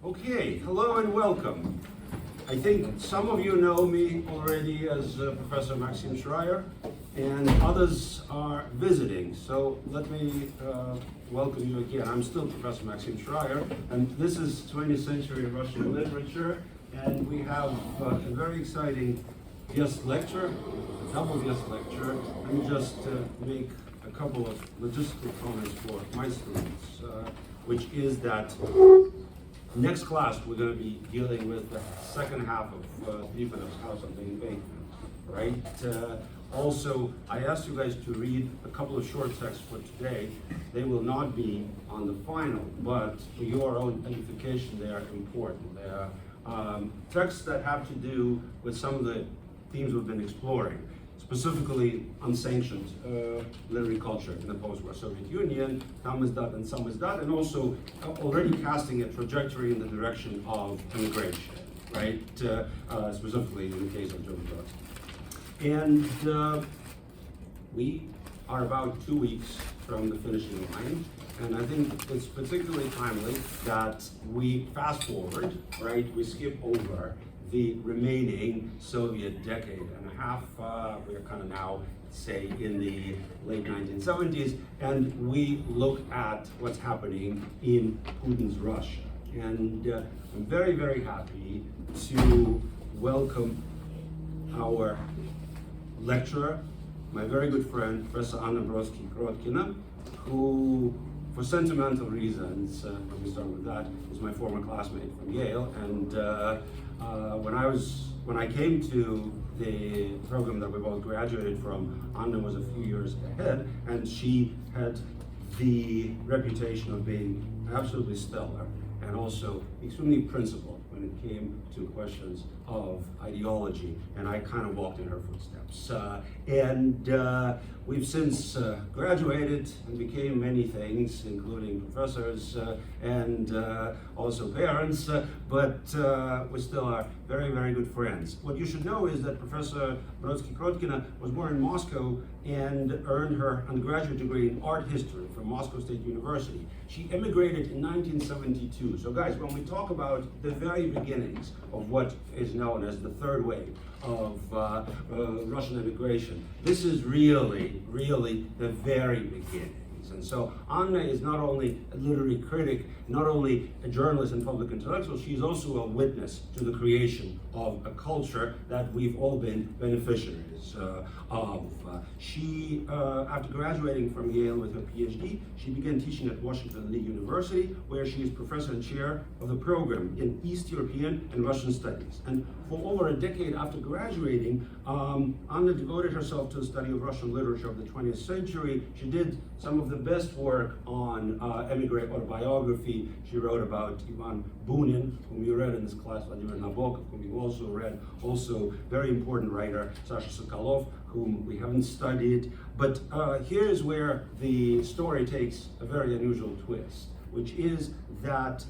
Okay, hello and welcome. I think some of you know me already as Professor Maxim Shrayer, and others are visiting. So let me welcome you again. I'm still Professor Maxim Shrayer, and this is 20th century Russian literature, and we have a very exciting guest lecture, a double guest lecture. Let me just make a couple of logistical comments for my students, which is that next class we're going to be dealing with the second half of Indifference, House of the Invasion, right? Also, I asked you guys to read a couple of short texts for today. They will not be on the final, but for your own edification, they are important. They are texts that have to do with some of the themes we've been exploring, specifically unsanctioned literary culture in the post-war Soviet Union, samizdat and samizdat, and also already casting a trajectory in the direction of immigration, right? Specifically in the case of German Brodsky. And we are about 2 weeks from the finishing line, and I think it's particularly timely that we fast forward, right? We skip over the remaining Soviet decade and a half. We're kind of now, say, in the late 1970s, and we look at what's happening in Putin's Russia. And I'm very, very happy to welcome our lecturer, my very good friend, Professor Brodsky-Krotkina, who, for sentimental reasons, let me start with that, is my former classmate from Yale, and when I came to the program that we both graduated from, Anna was a few years ahead, and she had the reputation of being absolutely stellar and also extremely principled when it came to questions of ideology, and I kind of walked in her footsteps. We've since graduated and became many things, including professors and also parents, but we still are very, very good friends. What you should know is that Professor Brodsky-Krotkina was born in Moscow and earned her undergraduate degree in art history from Moscow State University. She immigrated in 1972. So guys, when we talk about the very beginnings of what is known as the third wave of Russian immigration, this is really, really the very beginnings. And so Anna is not only a literary critic, not only a journalist and public intellectual, she's also a witness to the creation of a culture that we've all been beneficiaries of. She, after graduating from Yale with her PhD, she began teaching at Washington Lee University, where she is professor and chair of the program in East European and Russian Studies. And for over a decade after graduating, Anna devoted herself to the study of Russian literature of the 20th century. She did some of the best work on emigre autobiography. She wrote about Ivan Bunin, whom you read in this class, Vladimir Nabokov, whom you also read, also very important writer, Sasha Sokolov, whom we haven't studied. But here's where the story takes a very unusual twist, which is that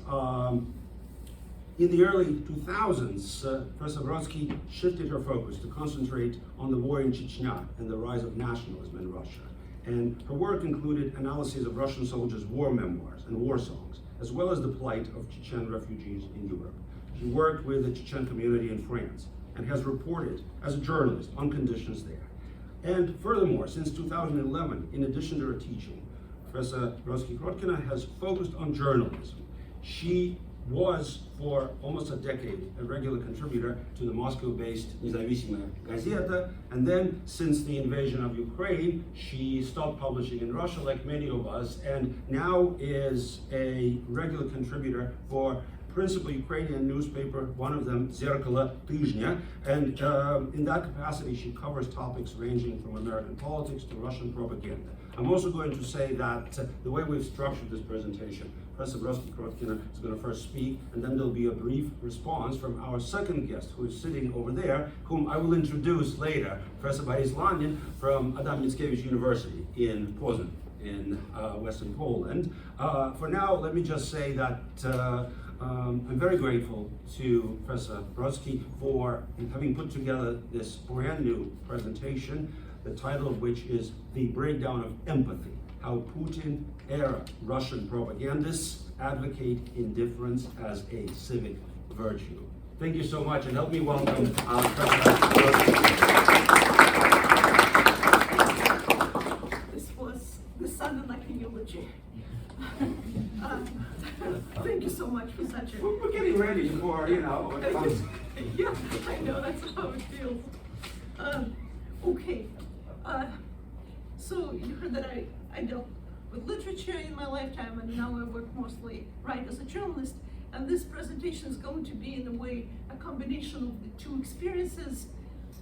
in the early 2000s, Professor Brodsky shifted her focus to concentrate on the war in Chechnya and the rise of nationalism in Russia. And her work included analyses of Russian soldiers' war memoirs and war songs, as well as the plight of Chechen refugees in Europe. She worked with the Chechen community in France and has reported as a journalist on conditions there. And furthermore, since 2011, in addition to her teaching, Professor Brodsky-Krotkina has focused on journalism. She was for almost a decade a regular contributor to the Moscow-based Независимая Gazeta, and then since the invasion of Ukraine, she stopped publishing in Russia like many of us, and now is a regular contributor for principal Ukrainian newspaper, one of them, Zerkalo Tizhnya, and in that capacity she covers topics ranging from American politics to Russian propaganda. I'm also going to say that the way we've structured this presentation, Professor Brodsky-Krotkina is going to first speak, and then there'll be a brief response from our second guest, who is sitting over there, whom I will introduce later, Professor Boris Lanin from Adam Mickiewicz University in Poznań, in Western Poland. For now, let me just say that I'm very grateful to Professor Brodsky for having put together this brand new presentation, the title of which is The Breakdown of Empathy how Putin-Era Russian propagandists advocate indifference as a civic virtue. Thank you so much, and help me welcome President Brodsky. This sounded like a eulogy. Thank you so much for such a... We're getting ready for, you know, what comes. Yeah, I know, that's how it feels. Okay, so you heard that I dealt with literature in my lifetime, and now I work mostly as a journalist. And this presentation is going to be, in a way, a combination of the two experiences.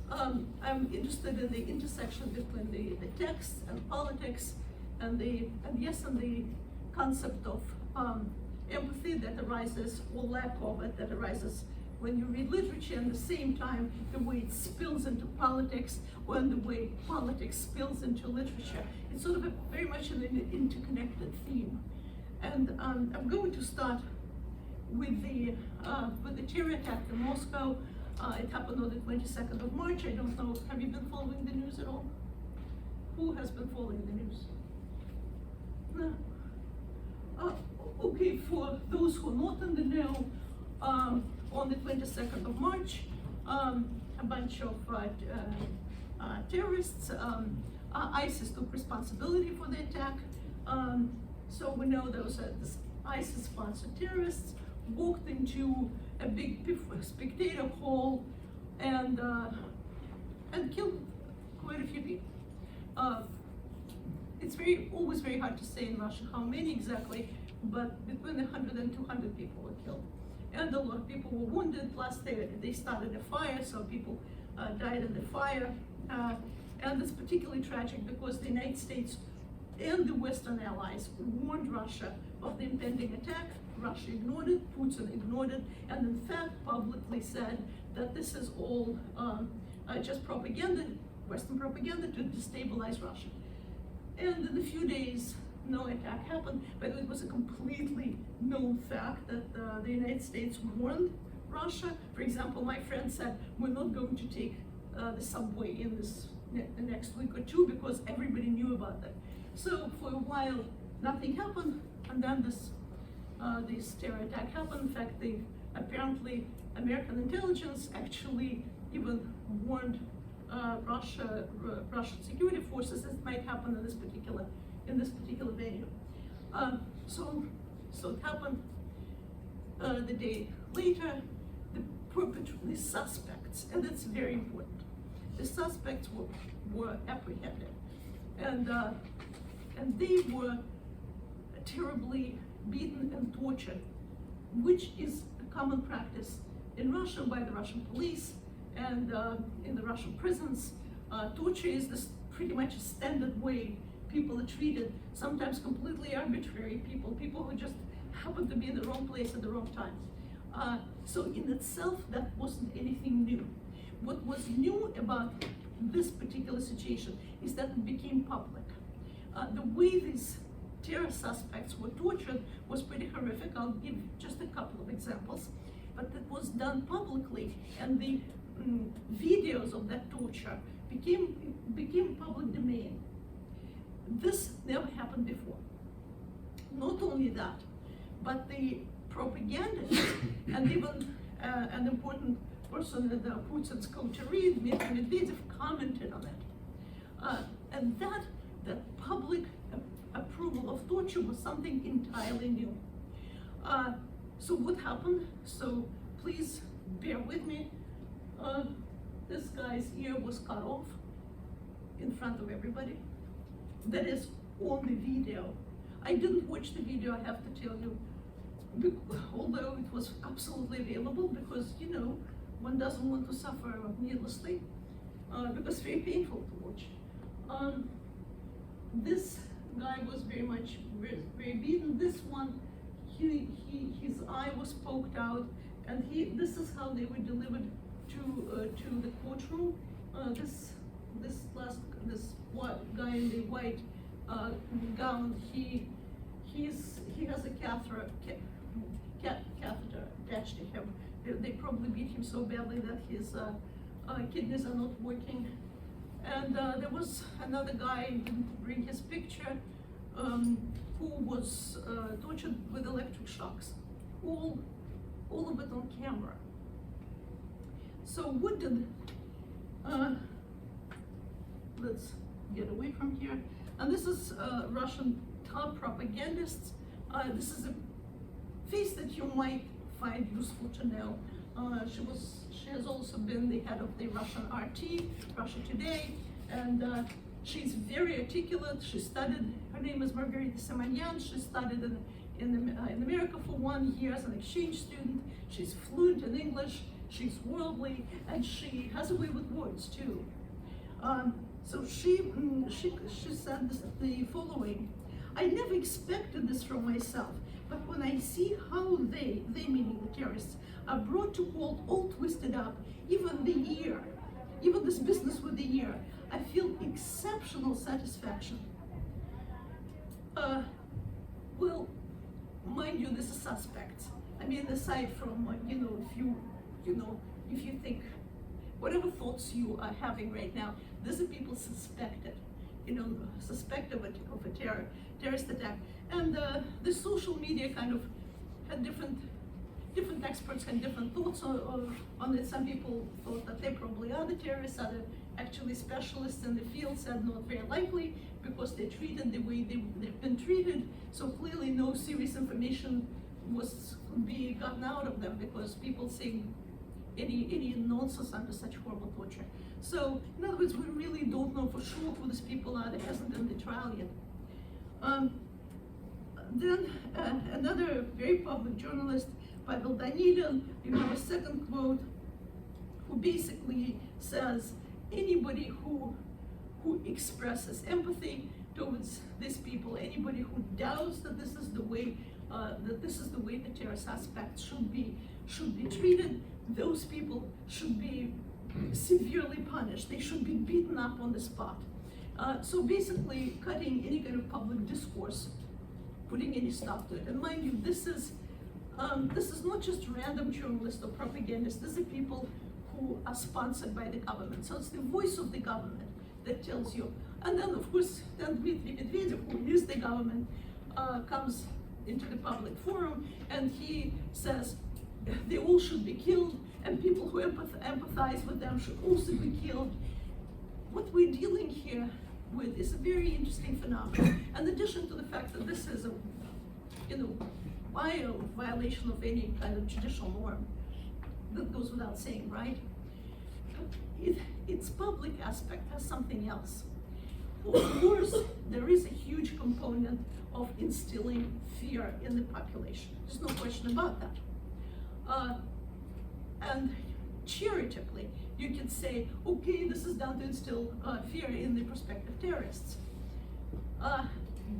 I'm interested in the intersection between the text and politics, and the concept of empathy that arises, or lack of it, that arises when you read literature, and at the same time, the way it spills into politics, or the way politics spills into literature. It's sort of very much an interconnected theme. And I'm going to start with the terror attack in Moscow. It happened on the 22nd of March. I don't know, have you been following the news at all? Who has been following the news? No. Okay, for those who are not in the know, on the 22nd of March, a bunch of terrorists, ISIS took responsibility for the attack. So we know those ISIS-sponsored terrorists walked into a big spectator hall and killed quite a few people. It's always very hard to say in Russia how many exactly, but between 100 and 200 people were killed. And a lot of people were wounded, plus they started a fire, so people died in the fire. And it's particularly tragic because the United States and the Western allies warned Russia of the impending attack. Russia ignored it, Putin ignored it, and in fact publicly said that this is all just propaganda, Western propaganda to destabilize Russia. And in a few days, no attack happened, but it was a completely known fact that the United States warned Russia. For example, my friend said, we're not going to take the subway in the next week or two because everybody knew about that. So for a while, nothing happened, and then this terror attack happened. In fact, apparently American intelligence actually even warned Russian security forces that it might happen in this particular venue. So it happened. The day later, the suspects, and that's very important, the suspects were apprehended, and they were terribly beaten and tortured, which is a common practice in Russia by the Russian police and in the Russian prisons. Torture is pretty much a standard way people are treated, sometimes completely arbitrary people who just happen to be in the wrong place at the wrong time. So in itself, that wasn't anything new. What was new about this particular situation is that it became public. The way these terror suspects were tortured was pretty horrific. I'll give just a couple of examples, but it was done publicly, and the videos of that torture became public domain. This never happened before. Not only that, but the propagandists and even an important person in Putin's coterie, Dmitry Medvedev, commented on it. And that public approval of torture was something entirely new. So what happened? So please bear with me. This guy's ear was cut off in front of everybody. That is on the video. I didn't watch the video, I have to tell you, although it was absolutely available, because, you know, one doesn't want to suffer needlessly, because it's very painful to watch. This guy was very beaten. This one, his eye was poked out, and this is how they were delivered to the courtroom. This guy in the white gown, he has a catheter attached to him. They probably beat him so badly that his kidneys are not working. And there was another guy, didn't bring his picture, who was tortured with electric shocks, all of it on camera. So what did, let's get away from here. And this is Russian top propagandists. This is a face that you might find useful to know. She has also been the head of the Russian RT, Russia Today, and she's very articulate. She studied, her name is Margarita Simonyan. She studied in America for 1 year as an exchange student. She's fluent in English, she's worldly, and she has a way with words too. So she said the following: I never expected this from myself, but when I see how they meaning the terrorists, are brought to court all twisted up, even this business with the ear, I feel exceptional satisfaction. Well, mind you, this is suspects. I mean, aside from, if you think, whatever thoughts you are having right now, these are people suspected, suspect of a terrorist attack. And the social media kind of had different experts had different thoughts on it. Some people thought that they probably are the terrorists, other actually specialists in the field said not very likely because they're treated the way they've been treated. So clearly no serious information could be gotten out of them because people saying any nonsense under such horrible torture. So in other words, we really don't know for sure who these people are. There hasn't been the trial yet. Then another very public journalist, Pavel Danilin, you have a second quote, who basically says anybody who expresses empathy towards these people, anybody who doubts that this is the way the terror suspects should be treated, those people should be severely punished. They should be beaten up on the spot. So basically cutting any kind of public discourse, putting any stop to it. And mind you, this is not just random journalists or propagandists. These are people who are sponsored by the government. So it's the voice of the government that tells you. And then, of course, then Dmitry Medvedev, who is the government, comes into the public forum and he says they all should be killed and people who empathize with them should also be killed. What we're dealing here with is a very interesting phenomenon. In addition to the fact that this is a, violation of any kind of judicial norm, that goes without saying, right? Its public aspect has something else. Of course, there is a huge component of instilling fear in the population. There's no question about that. And charitably, you can say, okay, this is done to instill fear in the prospective terrorists.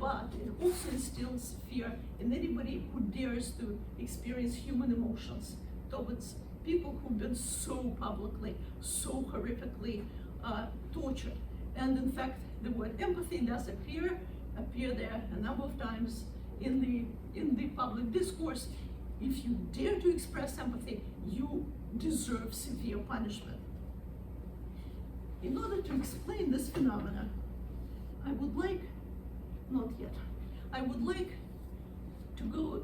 But it also instills fear in anybody who dares to experience human emotions towards people who've been so publicly, so horrifically tortured. And in fact, the word empathy does appear there a number of times in the public discourse. If you dare to express empathy, you deserve severe punishment. In order to explain this phenomenon, I would like to go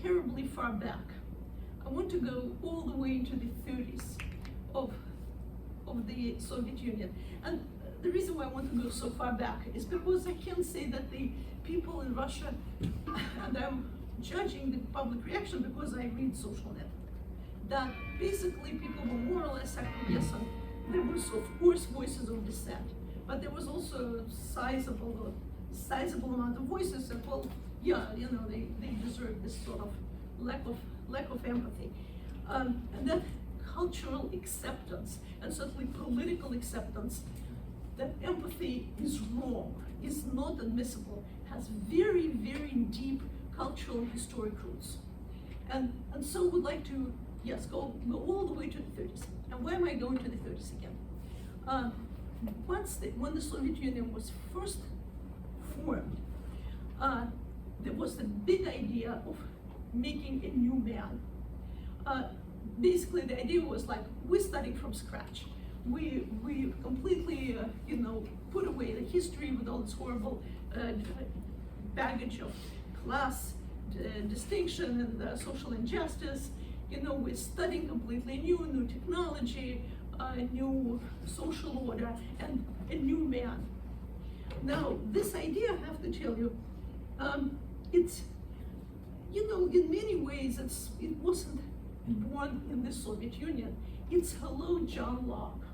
terribly far back. I want to go all the way into the 30s of the Soviet Union. And the reason why I want to go so far back is because I can say that the people in Russia, and I'm judging the public reaction because I read social network, that basically people were more or less acquiescent. There was, of course, voices of dissent, but there was also a sizable amount of voices that, well, yeah, they deserve this sort of lack of empathy. And that cultural acceptance, and certainly political acceptance, that empathy is wrong, is not admissible, has very, very deep cultural and historic roots. And so we'd like to, yes, go all the way to the 30s. And why am I going to the 30s again? When the Soviet Union was first formed, there was the big idea of making a new man. Basically, the idea was like, we're starting from scratch. We completely, put away the history with all its horrible baggage of class distinction and social injustice. You know, we're studying completely new technology, new social order, and a new man. Now, this idea, I have to tell you, it's, you know, in many ways, it wasn't born in the Soviet Union. It's hello, John Locke.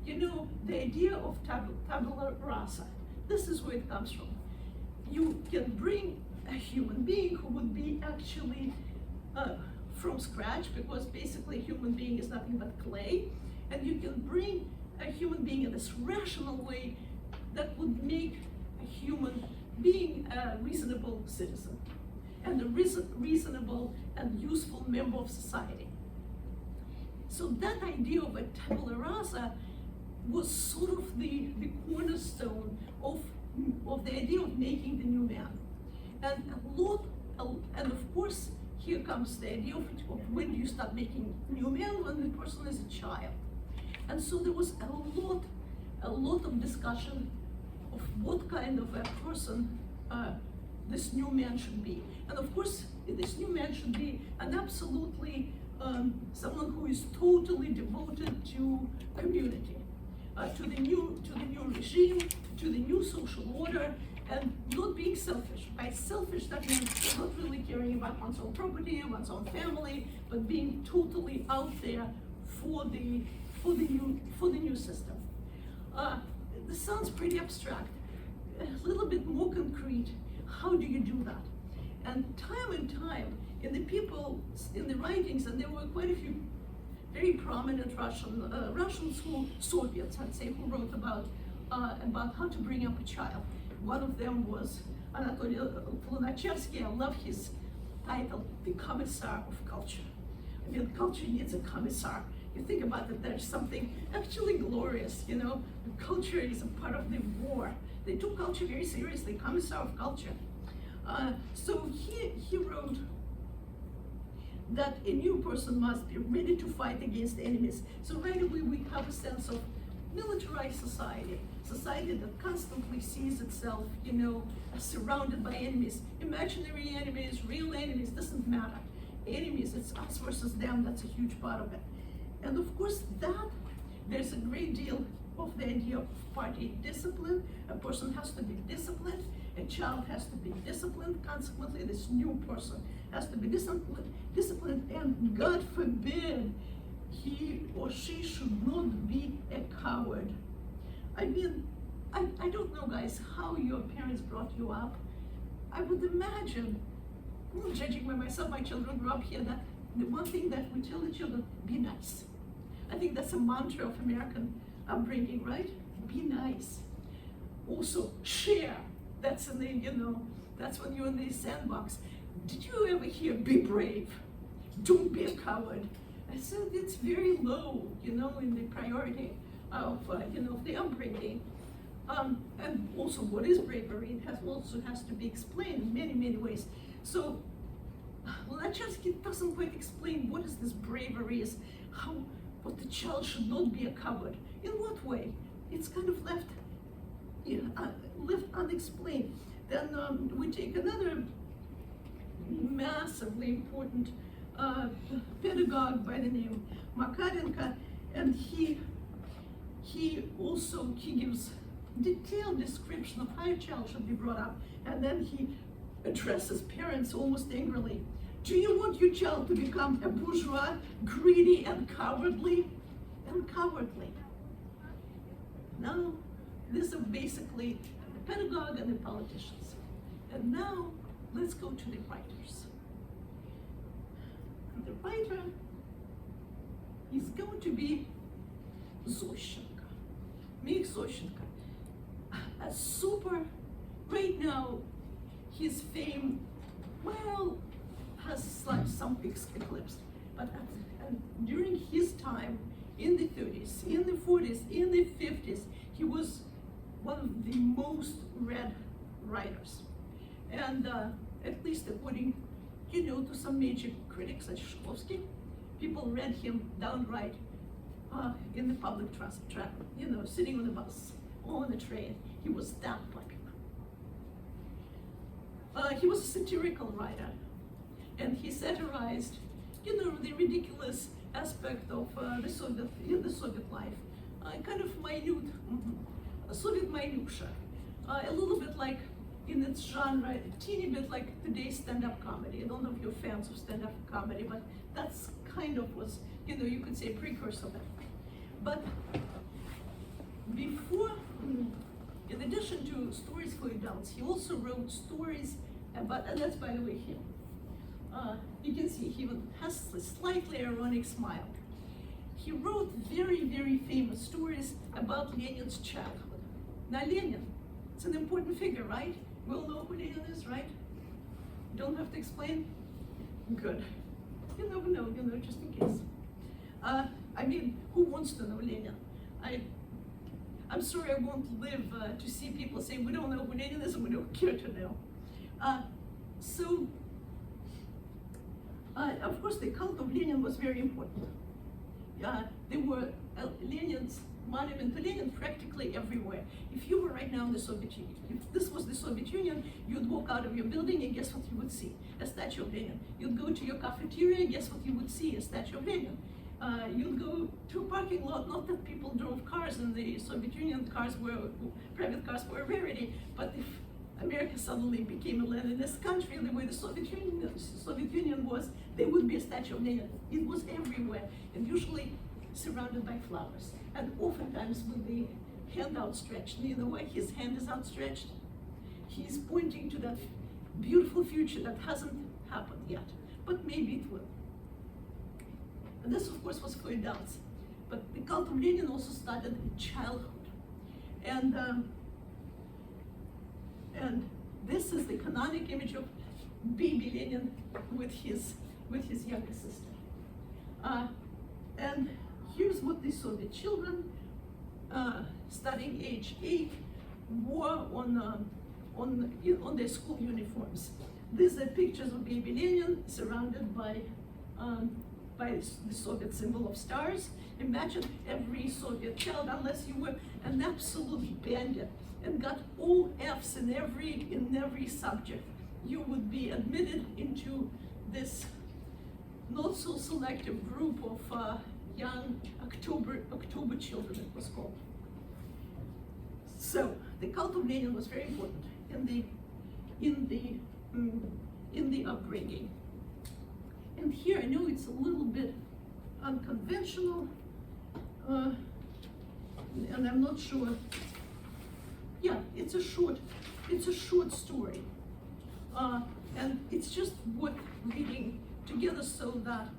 You know, the idea of tabula rasa, this is where it comes from. You can bring a human being who would be actually from scratch, because basically a human being is nothing but clay, and you can bring a human being in this rational way that would make a human being a reasonable citizen and a reasonable and useful member of society. So that idea of a tabula rasa was sort of the cornerstone of the idea of making the new man. And of course, here comes the idea of when do you start making new man? When the person is a child. And so there was a lot of discussion of what kind of a person this new man should be. And of course, this new man should be an absolutely someone who is totally devoted to community, to the new regime, to the new social order, and not being selfish. By selfish, that means not really caring about one's own property, one's own family, but being totally out there for the new system. This sounds pretty abstract. A little bit more concrete. How do you do that? And time in the people, in the writings, and there were quite a few very prominent Russians who, Soviets, I'd say, who wrote about how to bring up a child. One of them was Anatoly Lunacharsky. I love his title, The Commissar of Culture. I mean, culture needs a commissar. You think about it, there's something actually glorious, you know. Culture is a part of the war. They took culture very seriously, Commissar of Culture. So he wrote that a new person must be ready to fight against enemies. So right away we have a sense of militarized society that constantly sees itself, you know, as surrounded by enemies, imaginary enemies, real enemies, doesn't matter. Enemies, it's us versus them, that's a huge part of it. And of course there's a great deal of the idea of party discipline. A person has to be disciplined, a child has to be disciplined, consequently this new person has to be disciplined, and God forbid he or she should not be a coward. I mean, I don't know, guys, how your parents brought you up. I would imagine, judging by myself, my children grew up here, that the one thing that we tell the children, be nice. I think that's a mantra of American upbringing, right? Be nice. Also, share. That's in the, you know, that's when you're in the sandbox. Did you ever hear, be brave? Don't be a coward. I said it's very low, you know, in the priority of, you know, of the upbringing. And also, what is bravery? It also has to be explained in many, many ways. So, Lunacharsky doesn't quite explain what is this bravery is, what the child should not be a coward. In what way? It's kind of left unexplained. Then we take another massively important pedagogue by the name Makarenko, and he gives detailed description of how a child should be brought up, and then he addresses parents almost angrily. Do you want your child to become a bourgeois, greedy and cowardly? Now, these are basically the pedagogue and the politicians. And now, let's go to the writers. The writer is going to be Zощenko, Mikhail Zощenko. A super, right now, his fame, well, has some peaks eclipsed. But during his time, in the 30s, in the 40s, in the 50s, he was one of the most read writers. And at least according, you know, to some major critics like Shklovsky, people read him downright in the public transit, you know, sitting on the bus or on the train. He was that popular. He was a satirical writer, and he satirized, the ridiculous aspect of the Soviet life, kind of minute, Soviet minutia, a little bit like in its genre, a teeny bit like today's stand-up comedy. I don't know if you're fans of stand-up comedy, but that's kind of was, you could say, a precursor of that. But before, in addition to stories for adults, he also wrote stories about, and that's by the way him. You can see he even has a slightly ironic smile. He wrote very, very famous stories about Lenin's childhood. Now Lenin, it's an important figure, right? We all know who Lenin is, right? Don't have to explain? Good. You never know, just in case. I mean, who wants to know Lenin? I'm sorry I won't live to see people saying we don't know who Lenin is and we don't care to know. Of course, the cult of Lenin was very important. There were Lenin's monument to Lenin practically everywhere. If you were right now in the Soviet Union, if this was the Soviet Union, you'd walk out of your building and guess what you would see? A statue of Lenin. You'd go to your cafeteria and guess what you would see? A statue of Lenin. You'd go to a parking lot, not that people drove cars in the Soviet Union, private cars were a rarity, but if America suddenly became a Leninist country, the way the Soviet Union was, there would be a statue of Lenin. It was everywhere, and usually surrounded by flowers, and oftentimes with the hand outstretched. You know why his hand is outstretched? He's pointing to that beautiful future that hasn't happened yet, but maybe it will. And this, of course, was for adults, but the cult of Lenin also started in childhood, and this is the canonic image of baby Lenin with his younger sister. And here's what the Soviet children, starting age 8, wore on their school uniforms. These are pictures of baby Lenin surrounded by the Soviet symbol of stars. Imagine every Soviet child, unless you were an absolute bandit and got all F's in every subject, you would be admitted into this not so selective group of young October children, it was called. So the cult of Lenin was very important in the upbringing. And here I know it's a little bit unconventional, and I'm not sure. Yeah, it's a short story, and it's just worth reading together so that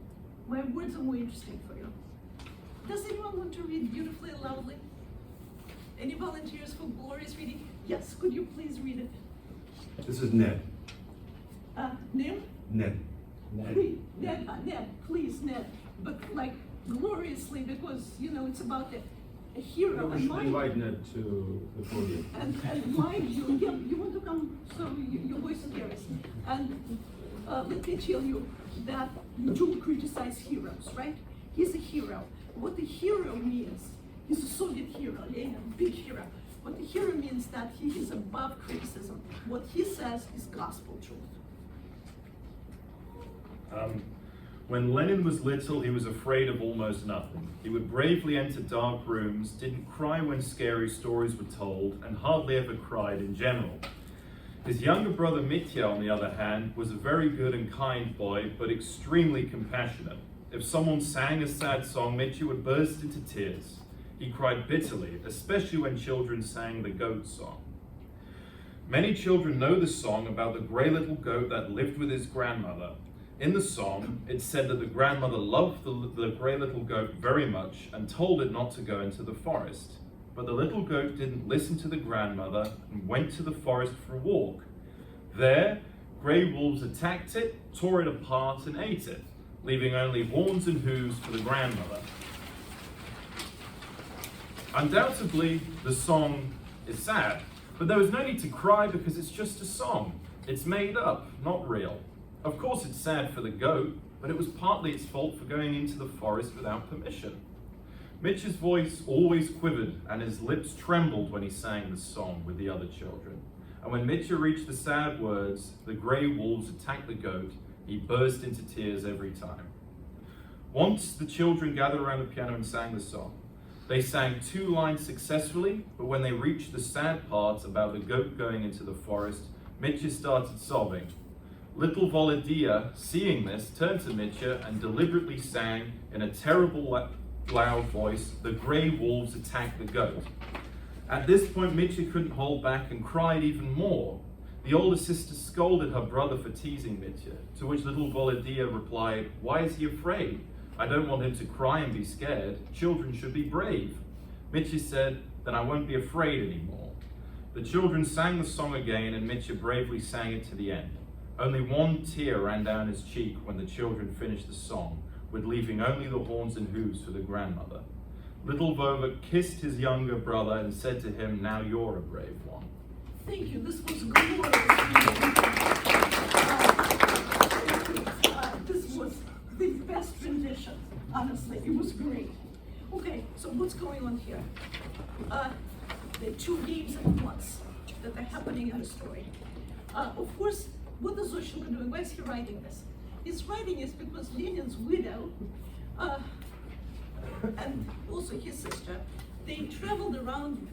my words are more interesting for you. Does anyone want to read beautifully and loudly? Any volunteers for glorious reading? Yes, could you please read it? This is Ned. Name? Ned. Ned, please, Ned. But like gloriously, because it's about a hero. We should invite Ned to the podium. And mind you, you want to come, so your voice carries. And let me tell you that you don't criticize heroes, right? He's a hero. What the hero means, he's a Soviet hero, Lenin, big hero. What the hero means that he is above criticism. What he says is gospel truth. When Lenin was little, he was afraid of almost nothing. He would bravely enter dark rooms, didn't cry when scary stories were told, and hardly ever cried in general. His younger brother Mitya, on the other hand, was a very good and kind boy, but extremely compassionate. If someone sang a sad song, Mitya would burst into tears. He cried bitterly, especially when children sang the goat song. Many children know the song about the grey little goat that lived with his grandmother. In the song, it said that the grandmother loved the grey little goat very much and told it not to go into the forest. But the little goat didn't listen to the grandmother and went to the forest for a walk. There, grey wolves attacked it, tore it apart and ate it, leaving only horns and hooves for the grandmother. Undoubtedly, the song is sad, but there was no need to cry because it's just a song. It's made up, not real. Of course it's sad for the goat, but it was partly its fault for going into the forest without permission. Mitch's voice always quivered and his lips trembled when he sang the song with the other children. And when Mitya reached the sad words, "The grey wolves attack the goat," he burst into tears every time. Once the children gathered around the piano and sang the song. They sang 2 lines successfully, but when they reached the sad part about the goat going into the forest, Mitya started sobbing. Little Volodya, seeing this, turned to Mitya and deliberately sang in a terrible loud voice, "The grey wolves attack the goat." At this point, Mitya couldn't hold back and cried even more. The older sister scolded her brother for teasing Mitya, to which little Volodya replied, "Why is he afraid? I don't want him to cry and be scared. Children should be brave." Mitya said, "Then I won't be afraid anymore." The children sang the song again, and Mitya bravely sang it to the end. Only one tear ran down his cheek when the children finished the song, with leaving only the horns and hooves for the grandmother. Little Vova kissed his younger brother and said to him, "Now you're a brave one." Thank you. This was glorious. This was the best rendition. Honestly, it was great. Okay, so what's going on here? There are 2 games at once that are happening in the story. Of course, what is Zoshenko doing? Why is he writing this? He's writing this because Lenin's widow, and also his sister, they traveled around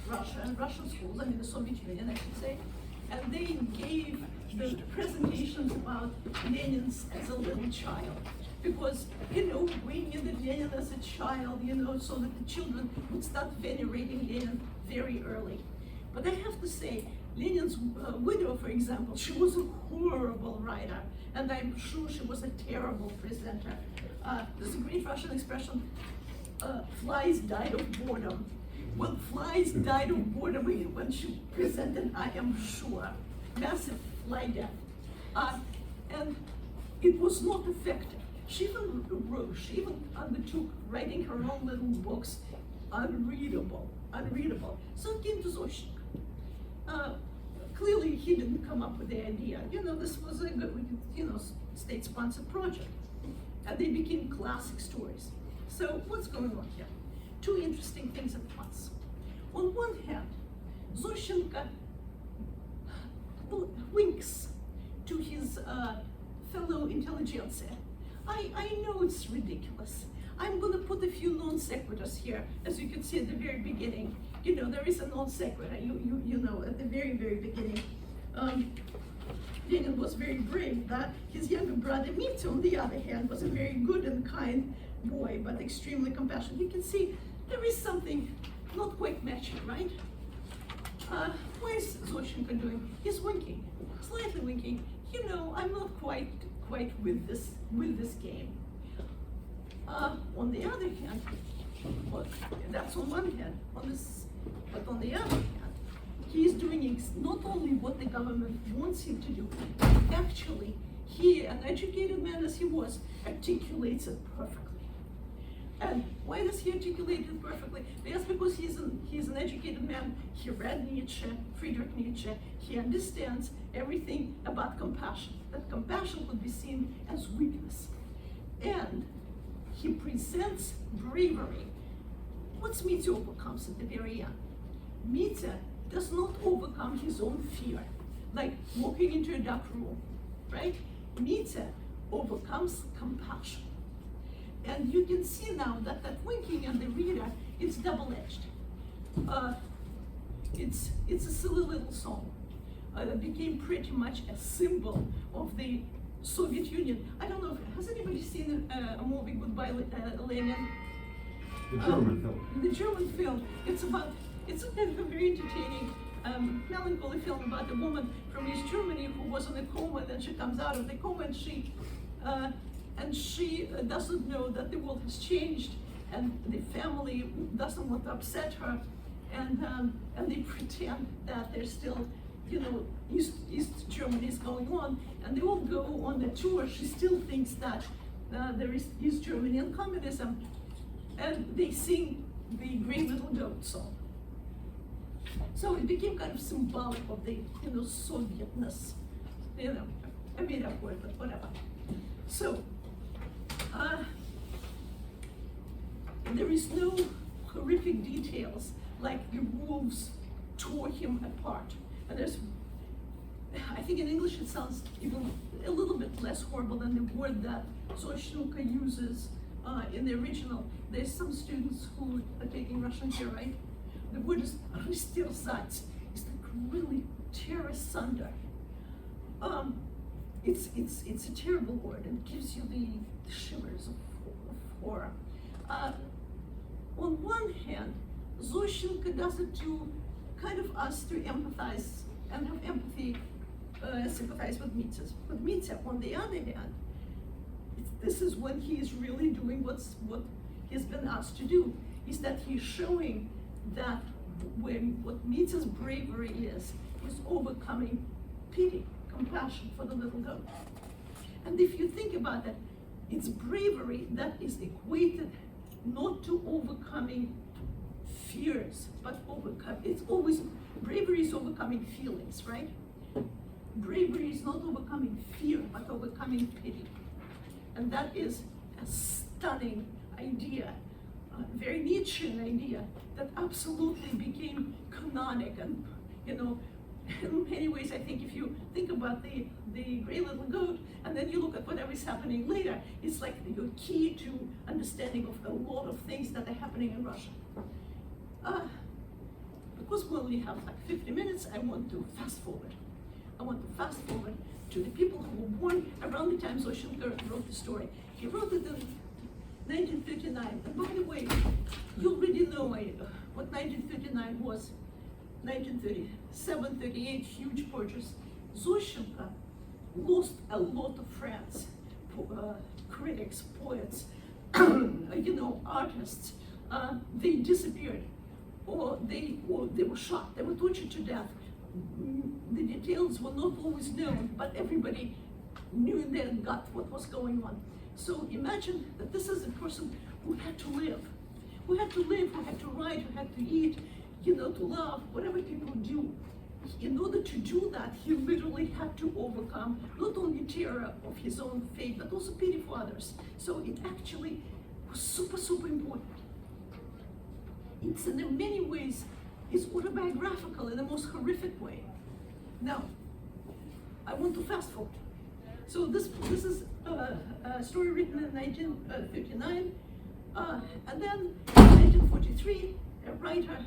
Russia and Russian schools, I mean the Soviet Union, I should say, and they gave the presentations about Lenin as a little child. Because, we knew that Lenin as a child, so that the children would start venerating Lenin very early. But I have to say, Lenin's widow, for example, she was a horrible writer, and I'm sure she was a terrible presenter. There's a great Russian expression, flies died of boredom. Well, flies died of boredom when she presented, I am sure. Massive fly death. And it was not effective. She even undertook writing her own little books, unreadable. So it came to Zoshenko. Clearly, he didn't come up with the idea. This was a good, state-sponsored project. And they became classic stories. So what's going on here? 2 interesting things at once. On one hand, Zoshenko winks to his fellow intelligentsia. I know it's ridiculous. I'm going to put a few non sequiturs here, as you can see at the very beginning. There is a non sequitur, at the very, very beginning. Lenin was very brave. His younger brother, Mitya, on the other hand, was a very good and kind boy, but extremely compassionate. You can see there is something not quite matching, right? What is Zoshenko doing? He's winking, slightly winking. I'm not quite with this game. On the other hand, that's on one hand. But on the other hand, he's doing not only what the government wants him to do, but actually, he, an educated man as he was, articulates it perfectly. And why does he articulate it perfectly? That's because he's an educated man. He read Nietzsche, Friedrich Nietzsche. He understands everything about compassion, that compassion could be seen as weakness. And he presents bravery. What's Mitya overcomes at the very end? Mitya does not overcome his own fear, like walking into a dark room, right? Mitya overcomes compassion. And you can see now that winking and the reader, it's double-edged. It's a silly little song that became pretty much a symbol of the Soviet Union. I don't know, has anybody seen a movie, Goodbye Lenin? The German film. The German film. It's a kind of a very entertaining, melancholy film about a woman from East Germany who was in a coma, and then she comes out of the coma and she doesn't know that the world has changed, and the family doesn't want to upset her, and they pretend that there's still, East Germany is going on, and they all go on the tour. She still thinks that there is East Germany and communism, and they sing the Grey Little Goat song. So it became kind of symbolic of the, Sovietness, a metaphor, but whatever. So, there is no horrific details like the wolves tore him apart. And there's, I think in English it sounds even a little bit less horrible than the word that Zoshilka uses in the original. There's some students who are taking Russian here, right? The word is "ristirзать." It's like really tear asunder. It's a terrible word and gives you the shivers of horror. On one hand, Zoshilka does it to kind of us to empathize and have empathy, sympathize with Mitya. But Mitya, on the other hand, this is when he is really doing what he's been asked to do, is that he's showing that what Mitya's bravery is overcoming pity, compassion for the little goat. And if you think about that, it's bravery that is equated not to overcoming fears, but bravery is overcoming feelings, right? Bravery is not overcoming fear, but overcoming pity. And that is a stunning idea, a very Nietzschean idea that absolutely became canonic. And, you know, in many ways, I think if you think about the gray little goat, and then you look at whatever is happening later, it's like your key to understanding of a lot of things that are happening in Russia. Because we only have like 50 minutes, I want to fast forward. I want to fast forward to the people who were born around the time Zoshilka wrote the story. He wrote it in 1939. And by the way, you already know what 1939 was. 1937, 38, huge purges. Zoshilka lost a lot of friends, critics, poets, artists. They disappeared, or they were shot, they were tortured to death. The details were not always known, but everybody knew in their gut what was going on. So imagine that this is a person who had to live, who had to write, who had to eat, to love, whatever people do. In order to do that, he literally had to overcome not only terror of his own fate, but also pity for others. So it actually was super, super important. It's in many ways, it's autobiographical in the most horrific way. Now, I want to fast forward. So this is a story written in 1939, and then in 1943, a writer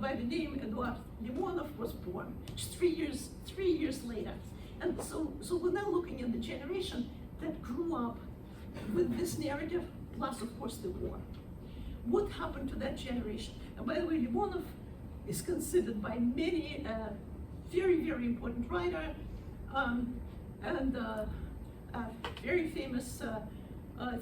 by the name Eduard Limonov was born, just 3 years later. And so we're now looking at the generation that grew up with this narrative, plus of course the war. What happened to that generation? And by the way, Limonov is considered by many a very, very important writer, and a very famous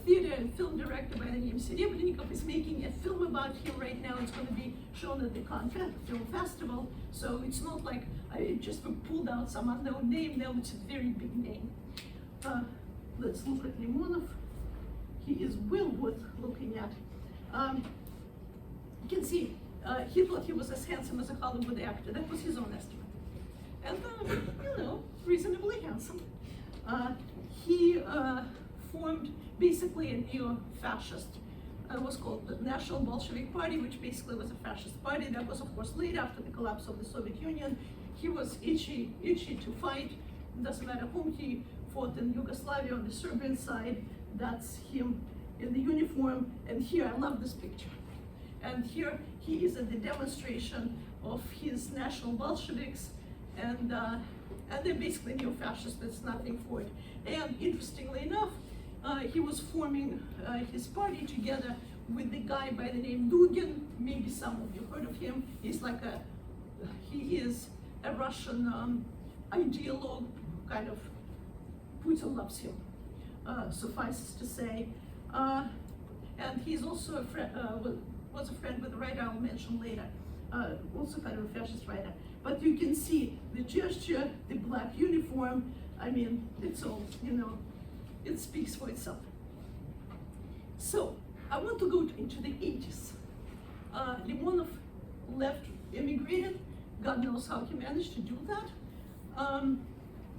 theater and film director by the name Serebrennikov is making a film about him right now. It's going to be shown at the Cannes Film Festival. So it's not like I just pulled out some unknown name. No, it's a very big name. Let's look at Limonov. He is well worth looking at. You can see he thought he was as handsome as a Hollywood actor. That was his own estimate. And reasonably handsome. He formed basically a neo-fascist. It was called the National Bolshevik Party, which basically was a fascist party. That was, of course, late after the collapse of the Soviet Union. He was itchy to fight. It doesn't matter whom he fought in Yugoslavia on the Serbian side. That's him in the uniform. And here, I love this picture. And here he is at the demonstration of his National Bolsheviks, and they're basically neo-fascists. There's nothing for it. And interestingly enough, he was forming his party together with the guy by the name Dugin. Maybe some of you heard of him. He is a Russian ideologue, kind of. Putin loves him, suffices to say. And he's also a friend, was a friend with a writer I'll mention later, also kind of a fascist writer. But you can see the gesture, the black uniform. I mean, it's all, it speaks for itself. So, I want to go into the 80s. Limonov emigrated. God knows how he managed to do that.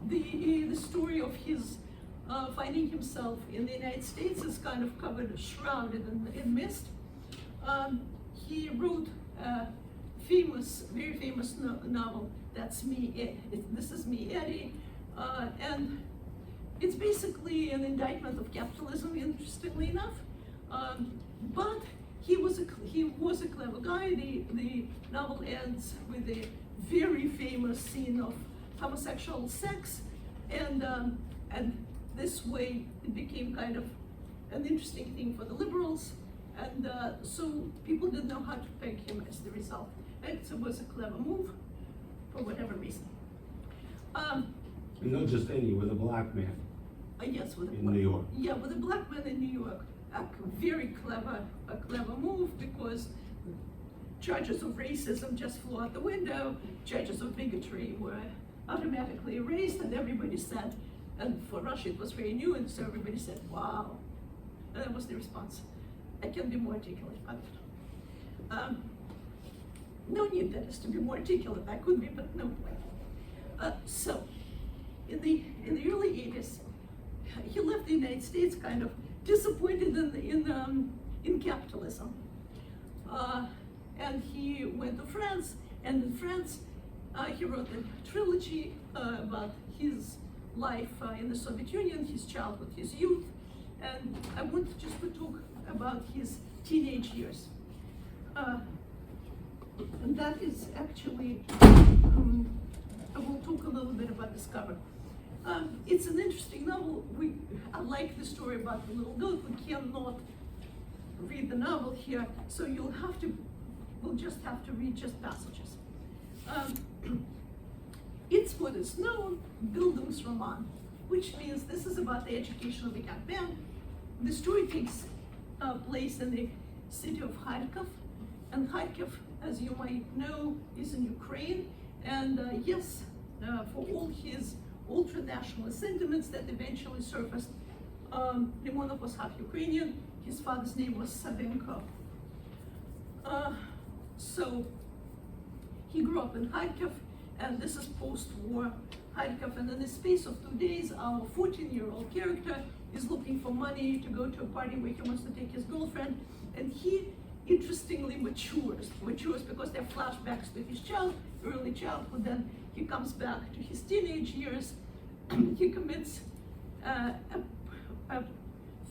The story of his finding himself in the United States is kind of covered, shrouded in mist. He wrote a very famous novel, That's Me, This Is Me, Eddie, and it's basically an indictment of capitalism, interestingly enough. But he was a clever guy. The novel ends with a very famous scene of homosexual sex, and this way it became kind of an interesting thing for the liberals, and so people didn't know how to peg him as the result. It was a clever move for whatever reason. And not just any, with a black man. Yes, with a In New York. Yeah, with a black man in New York. A very clever move, because charges of racism just flew out the window, charges of bigotry were automatically erased, and everybody said, and for Russia it was very new, and so everybody said, wow. And that was the response. I can be more articulate about it. No need, that is, to be more articulate. I could be, but no. So, in the early 80s, he left the United States kind of disappointed in capitalism. And he went to France, and in France, he wrote a trilogy about his life in the Soviet Union, his childhood, his youth, and I want just to talk about his teenage years. And that is actually, I will talk a little bit about this cover. It's an interesting novel. I like the story about the little goat. We cannot read the novel here, so we'll just have to read just passages. It's what is known Bildungsroman, which means this is about the education of the young man. The story takes place in the city of Kharkov, and Kharkov, as you might know, is in Ukraine. And yes, for all his ultra-nationalist sentiments that eventually surfaced, Limonov was half Ukrainian. His father's name was Savenko. So he grew up in Kharkov, and this is post-war Kharkov. And in the space of 2 days, our 14-year-old character is looking for money to go to a party where he wants to take his girlfriend, and he interestingly matures because there are flashbacks to his early childhood. Then he comes back to his teenage years. He commits a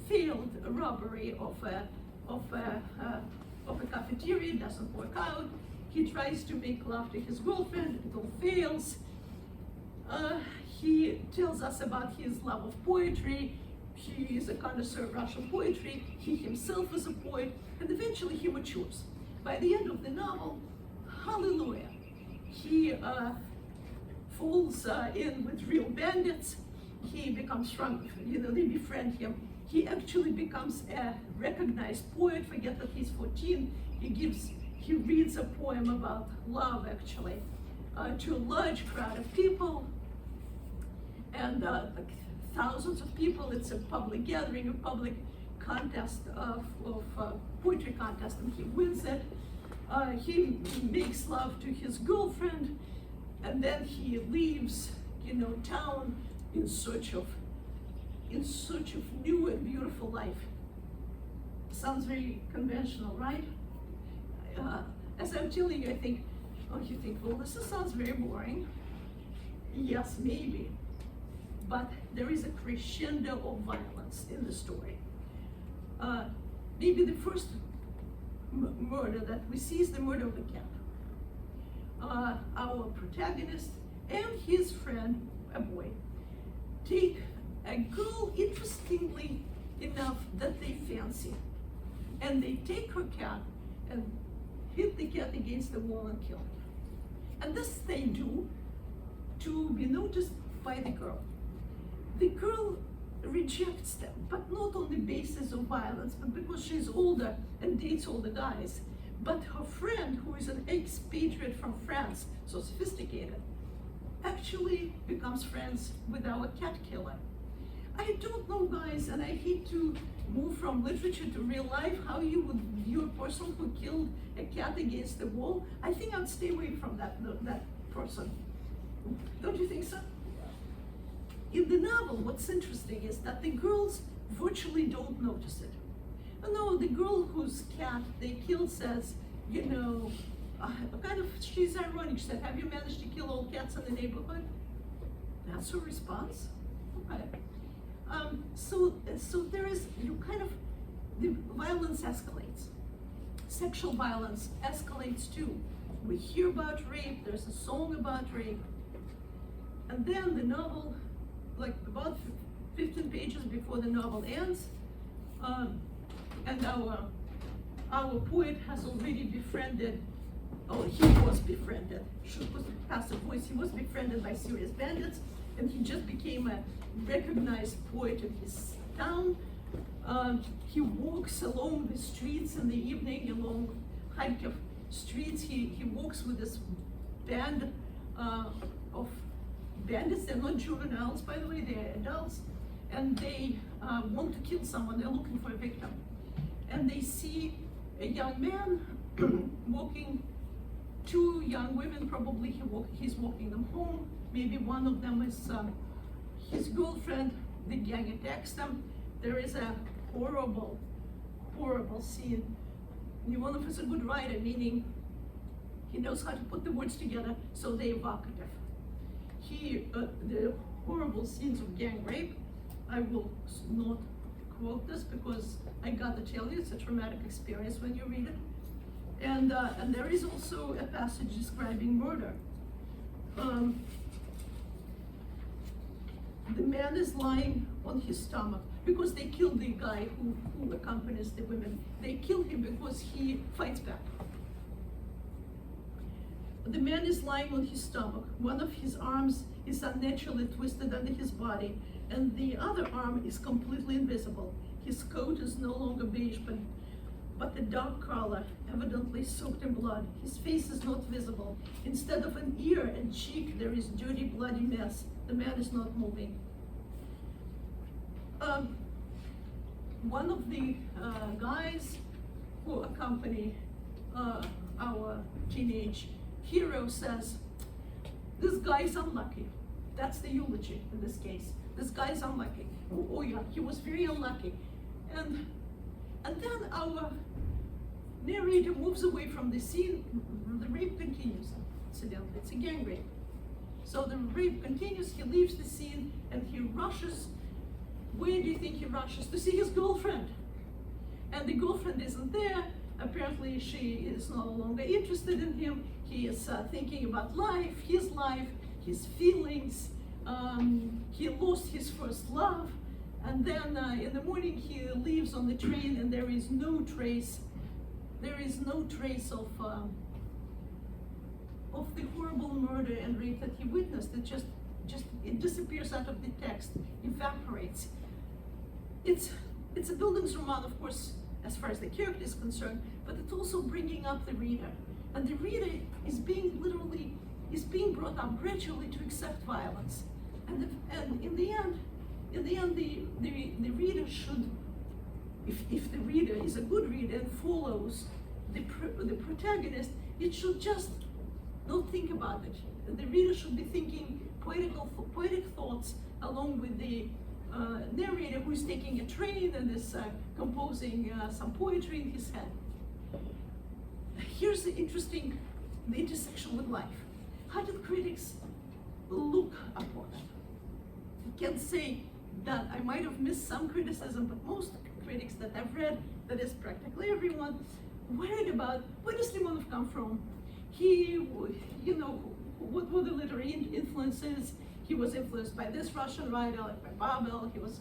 failed robbery of a cafeteria. It doesn't work out. He tries to make love to his girlfriend. It all fails. He tells us about his love of poetry. He is a connoisseur of Russian poetry. He himself is a poet, and eventually he matures. By the end of the novel, hallelujah, he falls in with real bandits. He becomes strong, they befriend him. He actually becomes a recognized poet. Forget that he's 14. He reads a poem about love, actually, to a large crowd of people, and thousands of people. It's a public gathering, a public contest of poetry contest, and he wins it. He makes love to his girlfriend, and then he leaves, town in search of new and beautiful life. Sounds very conventional, right? As I'm telling you, you think, well, this sounds very boring. Yes, maybe. But there is a crescendo of violence in the story. Maybe the first murder that we see is the murder of the cat. Our protagonist and his friend, a boy, take a girl, interestingly enough, that they fancy, and they take her cat and hit the cat against the wall and kill it. And this they do to be noticed by the girl. The girl rejects them, but not on the basis of violence, but because she's older and dates older guys. But her friend, who is an expatriate from France, so sophisticated, actually becomes friends with our cat killer. I don't know, guys, and I hate to move from literature to real life, how you would view a person who killed a cat against the wall. I think I'd stay away from that person. Don't you think so? In the novel, what's interesting is that the girls virtually don't notice it. No, the girl whose cat they killed says, kind of, she's ironic. She said, have you managed to kill all cats in the neighborhood? That's her response. Okay. So there is, the violence escalates. Sexual violence escalates too. We hear about rape, there's a song about rape. And then the novel, like about 15 pages before the novel ends, and our poet has already befriended, he was befriended, should put a passive voice, he was befriended by serious bandits, and he just became a recognized poet in his town. He walks along the streets in the evening, along Kharkiv streets. He walks with this band of bandits. They're not juveniles, by the way, they're adults. And they want to kill someone, they're looking for a victim. And they see a young man walking, two young women, probably he's walking them home. Maybe one of them is his girlfriend. The gang attacks them. There is a horrible, horrible scene. Leonov is a good writer, meaning he knows how to put the words together so they're evocative. The horrible scenes of gang rape, I will not quote this because I gotta tell you, it's a traumatic experience when you read it. And there is also a passage describing murder. The man is lying on his stomach because they killed the guy who accompanies the women. They kill him because he fights back. The man is lying on his stomach. One of his arms is unnaturally twisted under his body, and the other arm is completely invisible. His coat is no longer beige, but the dark color, evidently soaked in blood. His face is not visible. Instead of an ear and cheek, there is dirty, bloody mess. The man is not moving. One of the guys who accompany our teenage hero says, this guy is unlucky. That's the eulogy in this case. This guy is unlucky. Oh yeah, he was very unlucky. And then our narrator moves away from the scene. The rape continues, incidentally. It's a gang rape. So the rape continues, he leaves the scene, and he rushes. Where do you think he rushes? To see his girlfriend. And the girlfriend isn't there. Apparently she is no longer interested in him. He is thinking about life, his feelings. He lost his first love. And then in the morning he leaves on the train, and there is no trace of the horrible murder and rape that he witnessed. It disappears out of the text, evaporates. It's a Bildungsroman, of course, as far as the character is concerned, but it's also bringing up the reader. And the reader is being brought up gradually to accept violence. And in the end, the reader should, if the reader is a good reader and follows the protagonist, it should just not think about it. The reader should be thinking poetic thoughts along with the narrator who is taking a train and is composing some poetry in his head. Here's the intersection with life. How did critics look upon it? I can't say that I might have missed some criticism, but most critics that I've read, that is practically everyone, worried about where does Limonov come from? What were the literary influences? He was influenced by this Russian writer, like by Babel. He was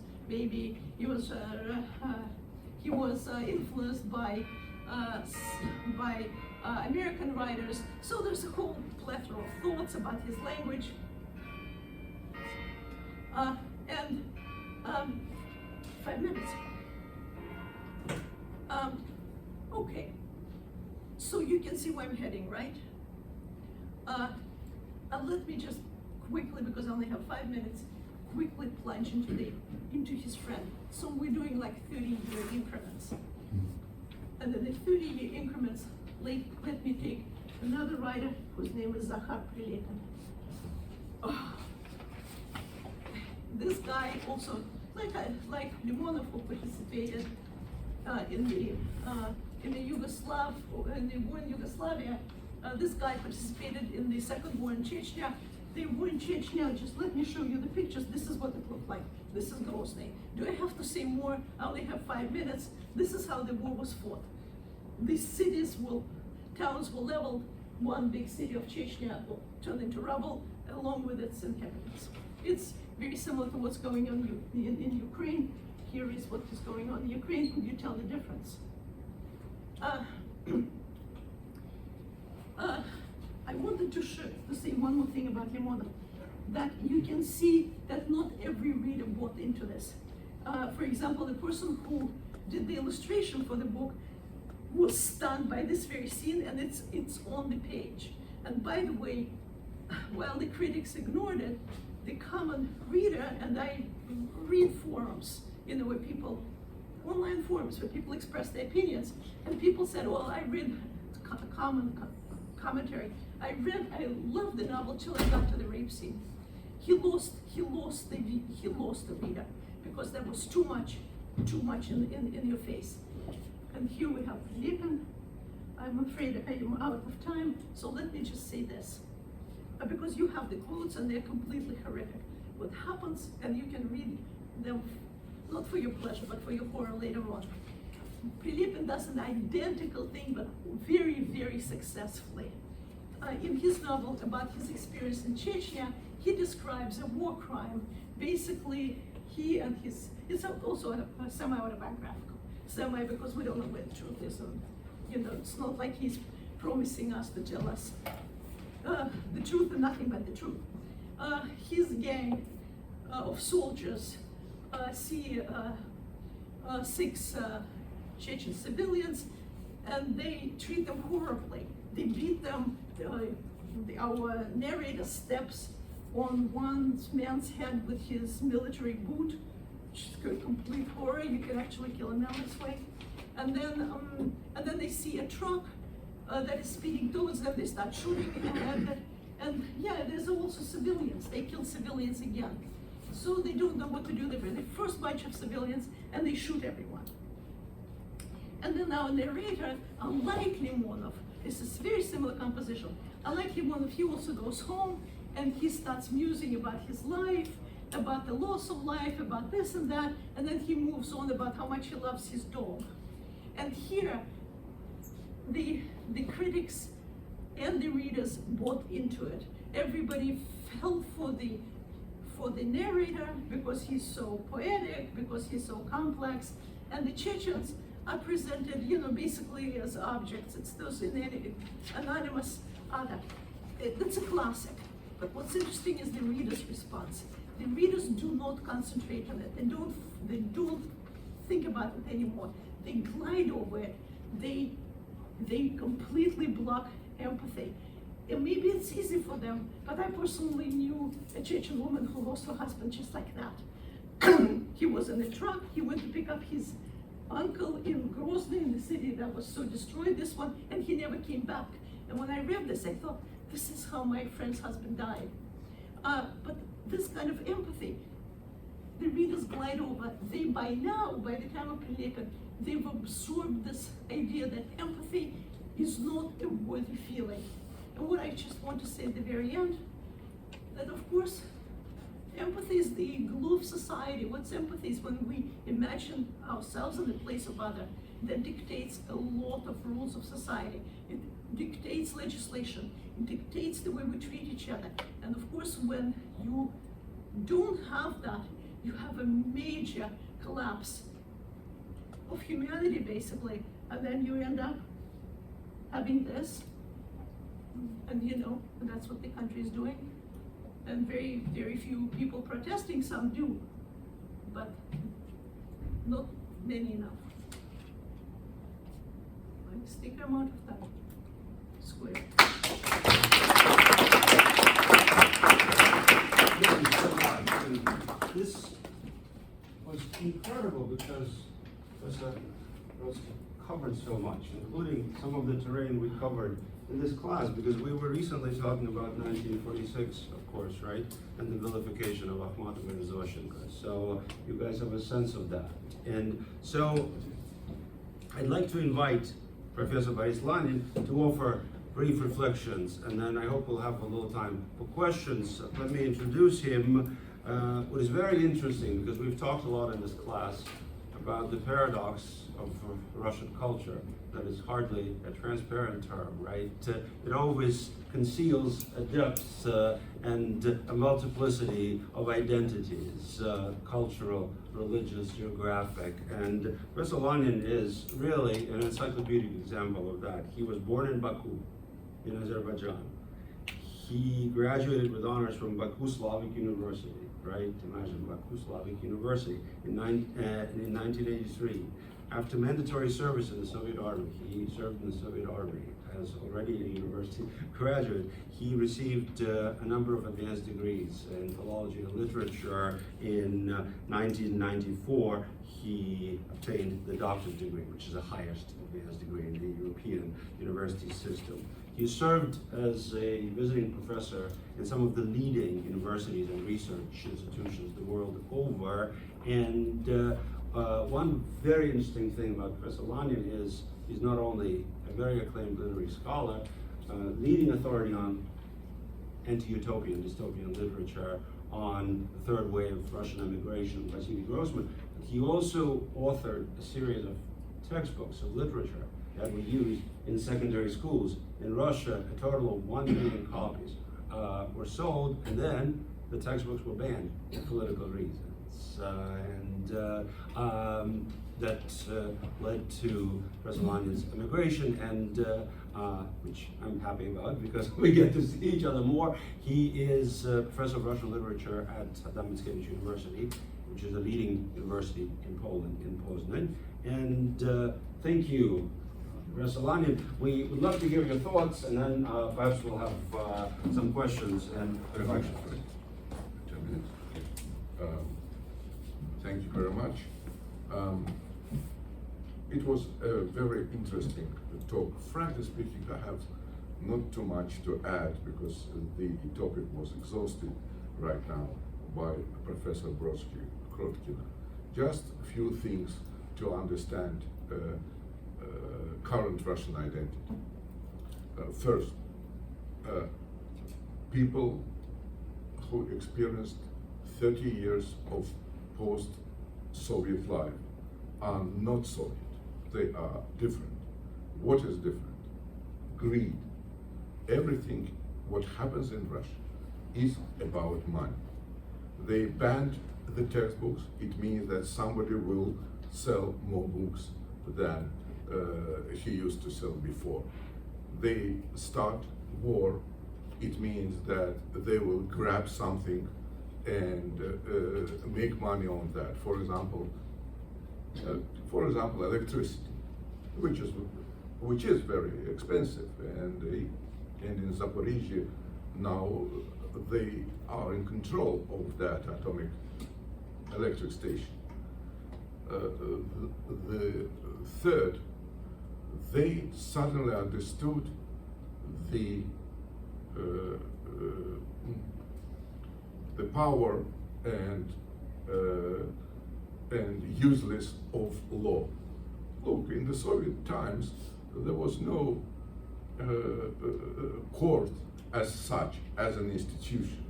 influenced by American writers. So there's a whole plethora of thoughts about his language. 5 minutes. Okay. So you can see where I'm heading, right? Let me just quickly, because I only have 5 minutes, quickly plunge into his friend. So we're doing like 30-year increments. And then the 30-year increments, let me take another writer whose name is Zakhar Priletin. Oh. This guy also, like Limonov, who participated in the war in Yugoslavia, This guy participated in the second war in Chechnya. The war in Chechnya, just let me show you the pictures. This is what it looked like. This is Grozny. Do I have to say more? I only have 5 minutes. This is how the war was fought. These towns were leveled. One big city of Chechnya will turn into rubble along with its inhabitants. It's very similar to what's going on in Ukraine. Here is what is going on in Ukraine. Could you tell the difference? I wanted to say one more thing about Limonov, that you can see that not every reader bought into this. For example, the person who did the illustration for the book was stunned by this very scene, and it's on the page. And by the way, while the critics ignored it, the common reader, and I read forums, where people, online forums where people express their opinions, and people said, well, I read commentary. I loved the novel till I got to the rape scene. He lost the reader because there was too much in your face. And here we have Lipin. I'm afraid I am out of time, so let me just say this. Because you have the quotes and they're completely horrific. What happens, and you can read them, not for your pleasure, but for your horror later on. Prilepin does an identical thing, but very, very successfully. In his novel about his experience in Chechnya, he describes a war crime. Basically, he and it's also a semi-autobiographical. Semi, because we don't know where the truth is. And, it's not like he's promising us to tell us the truth and nothing but the truth. His gang of soldiers see 6 Chechen civilians, and they treat them horribly. They beat them. Our narrator steps on one man's head with his military boot, which is a complete horror. You can actually kill a man this way. And then they see a truck that is speeding towards them. They start shooting, and yeah, there's also civilians. They kill civilians again. So they don't know what to do. They bring the first bunch of civilians and they shoot everyone. And then our narrator, unlike Limonov, this is very similar composition. Unlike Limonov, he also goes home and he starts musing about his life, about the loss of life, about this and that, and then he moves on about how much he loves his dog. And here, the critics and the readers bought into it. Everybody fell for the narrator because he's so poetic, because he's so complex, and the Chechens are presented, basically as objects. It's those anonymous other. That's a classic. But what's interesting is the reader's response. The readers do not concentrate on it. They don't think about it anymore. They glide over it. They completely block empathy. And maybe it's easy for them, but I personally knew a Chechen woman who lost her husband just like that. He was in a truck. He went to pick up his uncle in Grozny, in the city that was so destroyed, this one, and he never came back. And when I read this, I thought, this is how my friend's husband died. But this kind of empathy, the readers glide over. They, by the time of Prilepin, they've absorbed this idea that empathy is not a worthy feeling. And what I just want to say at the very end, that of course, empathy is the glue of society. What's empathy is when we imagine ourselves in the place of other. That dictates a lot of rules of society. It dictates legislation. It dictates the way we treat each other. And of course, when you don't have that, you have a major collapse of humanity, basically. And then you end up having this. And that's what the country is doing. And very, very few people protesting, some do, but not many enough. I think I'm out of time. Square. Thank you so much. And this was incredible because it was covered so much, including some of the terrain we covered in this class, because we were recently talking about 1946, of course, right? And the vilification of Akhmatova and Zoshenko. So you guys have a sense of that. And so I'd like to invite Professor Boris Lanin to offer brief reflections, and then I hope we'll have a little time for questions. Let me introduce him. What is very interesting, because we've talked a lot in this class about the paradox of Russian culture, that is hardly a transparent term, right? It always conceals a depth and a multiplicity of identities, cultural, religious, geographic, and Professor Lanin is really an encyclopedic example of that. He was born in Baku, in Azerbaijan. He graduated with honors from Baku Slavic University, right? Imagine Baku Slavic University in 1983. After mandatory service in the Soviet Army, he served in the Soviet Army as already a university graduate. He received a number of advanced degrees in philology and literature. In 1994, he obtained the doctorate degree, which is the highest advanced degree in the European university system. He served as a visiting professor in some of the leading universities and research institutions the world over. And one very interesting thing about Professor Lanin is he's not only a very acclaimed literary scholar, leading authority on anti-utopian, dystopian literature, on the third wave of Russian emigration by Civic, but he also authored a series of textbooks of literature that were used in secondary schools. In Russia, a total of 1 million copies were sold, and then the textbooks were banned for political reasons. That led to Professor Lanin's immigration, and which I'm happy about because we get to see each other more. He is professor of Russian literature at Mickiewicz University, which is a leading university in Poland, in Poznan. And thank you, Professor Lanin. We would love to hear your thoughts, and then perhaps we'll have some questions and reflections. 10 minutes. Thank you very much. It was a very interesting talk. Frankly speaking, I have not too much to add because the topic was exhausted right now by Professor Brodsky-Krotkina. Just a few things to understand current Russian identity. First, people who experienced 30 years of post-Soviet life are not Soviet. They are different. What is different? Greed. Everything what happens in Russia is about money. They banned the textbooks. It means that somebody will sell more books than he used to sell before. They start war. It means that they will grab something and make money on that. For example, electricity, which is very expensive, and in Zaporizhia now they are in control of that atomic electric station. The third, they suddenly understood the power and useless of law. Look, in the Soviet times, there was no court as such, as an institution.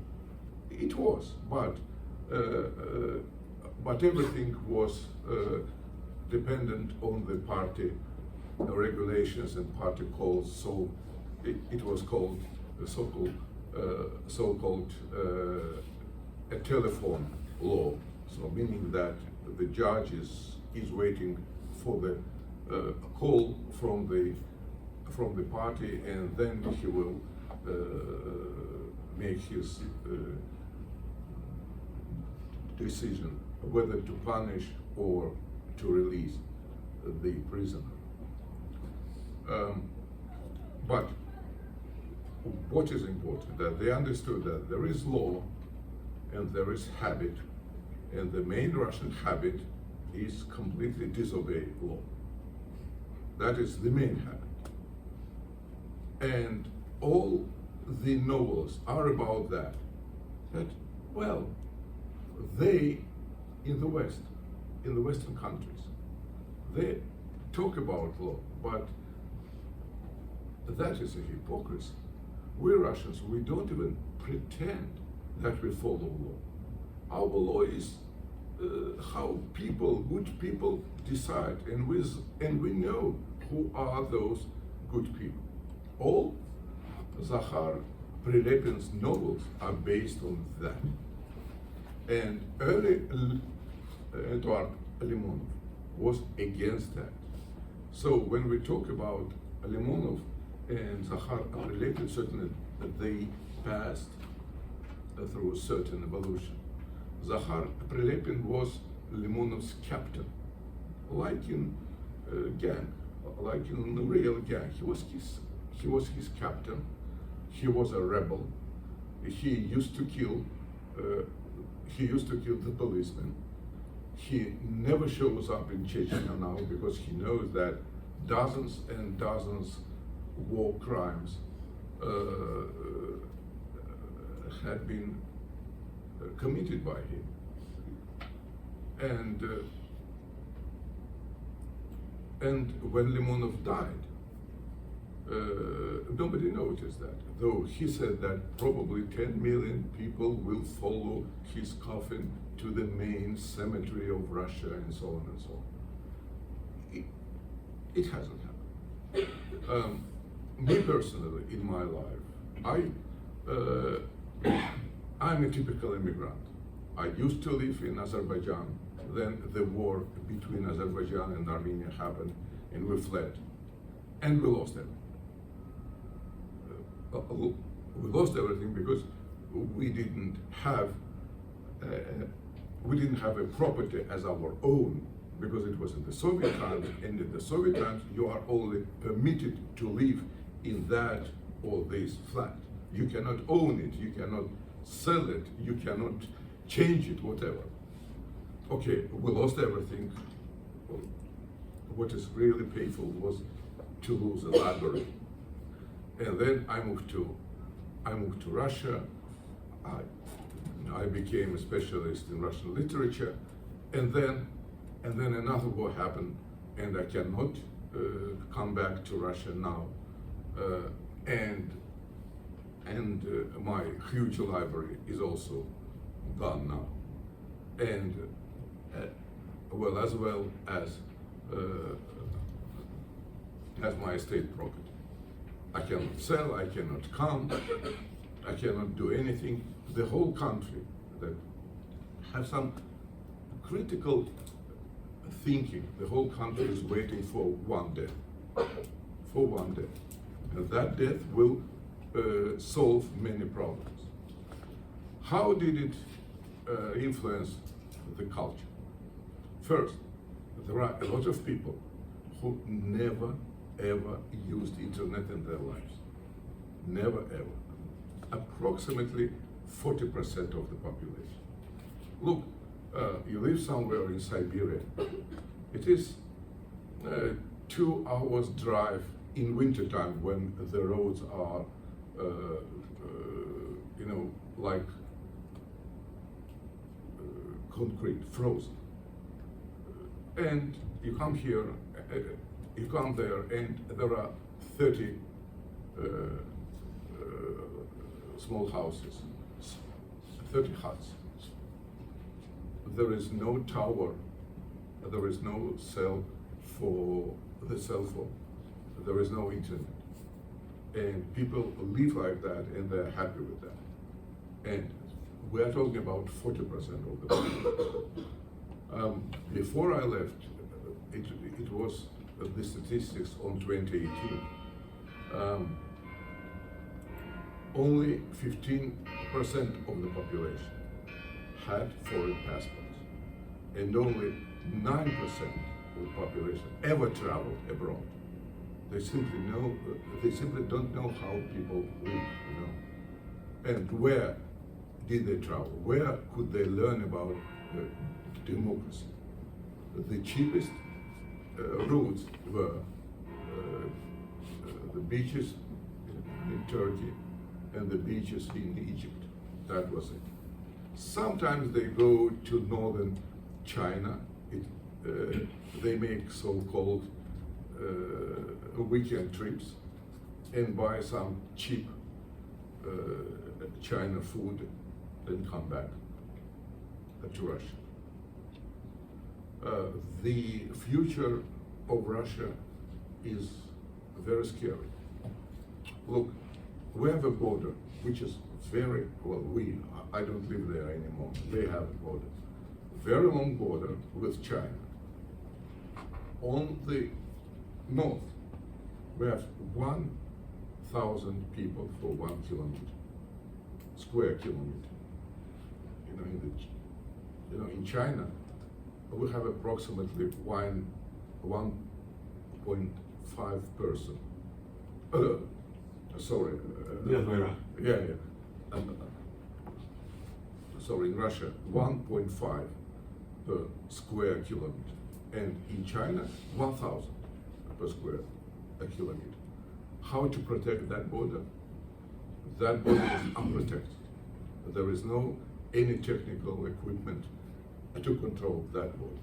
It was, but everything was dependent on the party regulations and party calls. So it was called so-called a telephone law. So meaning that the judge is waiting for the call from the party, and then he will make his decision whether to punish or to release the prisoner. But what is important, that they understood that there is law and there is habit, and the main Russian habit is completely disobey law. That is the main habit. And all the novels are about that. That, well, they, in the West, in the Western countries, they talk about law, but That is a hypocrisy. We Russians, we don't even pretend that we follow law. Our law is how people, good people, decide, and we know who are those good people. All Zakhar Prilepin's novels are based on that. And early Eduard Limonov was against that. So when we talk about Limonov and Zakhar Prilepin, certainly they passed through a certain evolution. Zakhar Prilepin was Limonov's captain, like in gang, like in a real gang. He was his captain. He was a rebel. He used to kill the policemen. He never shows up in Chechnya now because he knows that dozens and dozens war crimes had been committed by him. And when Limonov died, nobody noticed that, though he said that probably 10 million people will follow his coffin to the main cemetery of Russia and so on and so on. It hasn't happened. Me personally, in my life, I'm a typical immigrant. I used to live in Azerbaijan, then the war between Azerbaijan and Armenia happened, and we fled, and we lost everything. We lost everything because we didn't have a property as our own, because it was in the Soviet times, and in the Soviet times you are only permitted to live in that or this flat. You cannot own it, you cannot sell it, you cannot change it, whatever. Okay, we lost everything. What is really painful was to lose a library. And then I moved to Russia. I became a specialist in Russian literature, and then another war happened, and I cannot come back to Russia now. And my huge library is also gone now, and as well as my estate property. I cannot sell, I cannot come, I cannot do anything. The whole country that has some critical thinking, the whole country is waiting for one death, and that death will solve many problems. How did it influence the culture? First, there are a lot of people who never ever used internet in their lives. Never ever. Approximately 40% of the population. Look, you live somewhere in Siberia. It is 2 hours drive in wintertime when the roads are, like concrete, frozen. And you come here, you come there, and there are 30 small houses, 30 huts. There is no tower, there is no cell for the cell phone, there is no internet. And people live like that, and they're happy with that. And we are talking about 40% of the population. Before I left, it was the statistics on 2018. Only 15% of the population had foreign passports, and only 9% of the population ever traveled abroad. They simply don't know how people live, And where did they travel? Where could they learn about democracy? The cheapest routes were the beaches in Turkey and the beaches in Egypt. That was it. Sometimes they go to northern China. They make so-called weekend trips, and buy some cheap China food and come back to Russia. The future of Russia is very scary. Look, we have a border which is very, well, I don't live there anymore. They have a border. Very long border with China. On the north, we have 1,000 people for 1 kilometer, square kilometer. In China, we have approximately 1.5 person. Sorry. Sorry, in Russia, 1.5 per square kilometer, and in China, 1,000 per square kilometer. How to protect that border? That border is unprotected. There is no any technical equipment to control that border.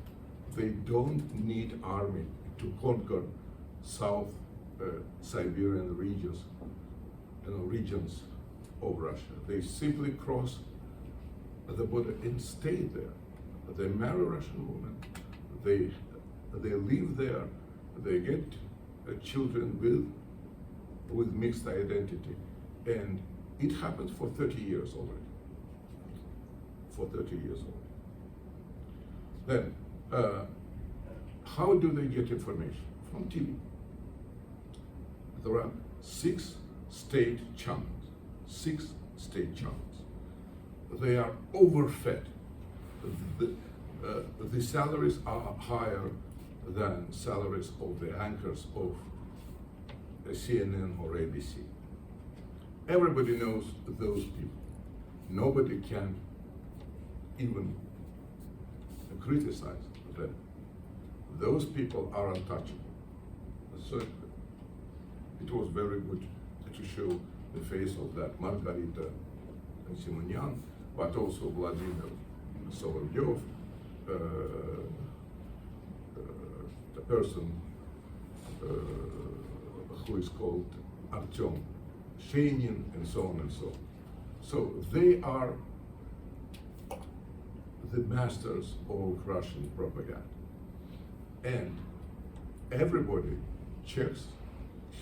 They don't need army to conquer South Siberian regions of Russia. They simply cross the border and stay there. They marry Russian women. They live there. They get children with mixed identity, and it happens for 30 years already. For 30 years already. Then, how do they get information? From TV. There are 6 state channels. 6 state channels. They are overfed. The salaries are higher than salaries of the anchors of CNN or ABC. Everybody knows those people. Nobody can even criticize them. Those people are untouchable. So it was very good to show the face of that Margarita Simonyan, but also Vladimir Solovyov, the person who is called Artyom Sheinin, and so on and so on. So they are the masters of Russian propaganda. And everybody checks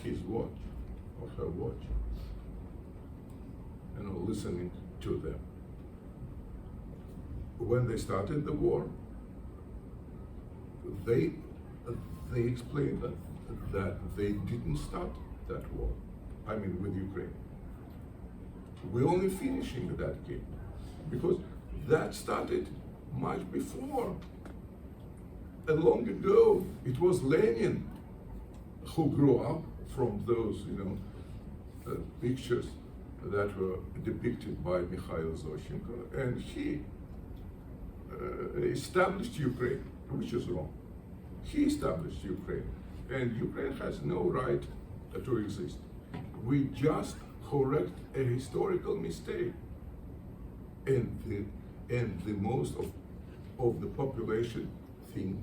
his watch or her watch, listening to them. When they started the war, they explained that they didn't start that war. I mean, with Ukraine. We're only finishing that game because that started much before. And long ago, it was Lenin who grew up from those, pictures that were depicted by Mikhail Zoshenko, and he established Ukraine, which is wrong. He established Ukraine, and Ukraine has no right to exist. We just correct a historical mistake, and the most of the population think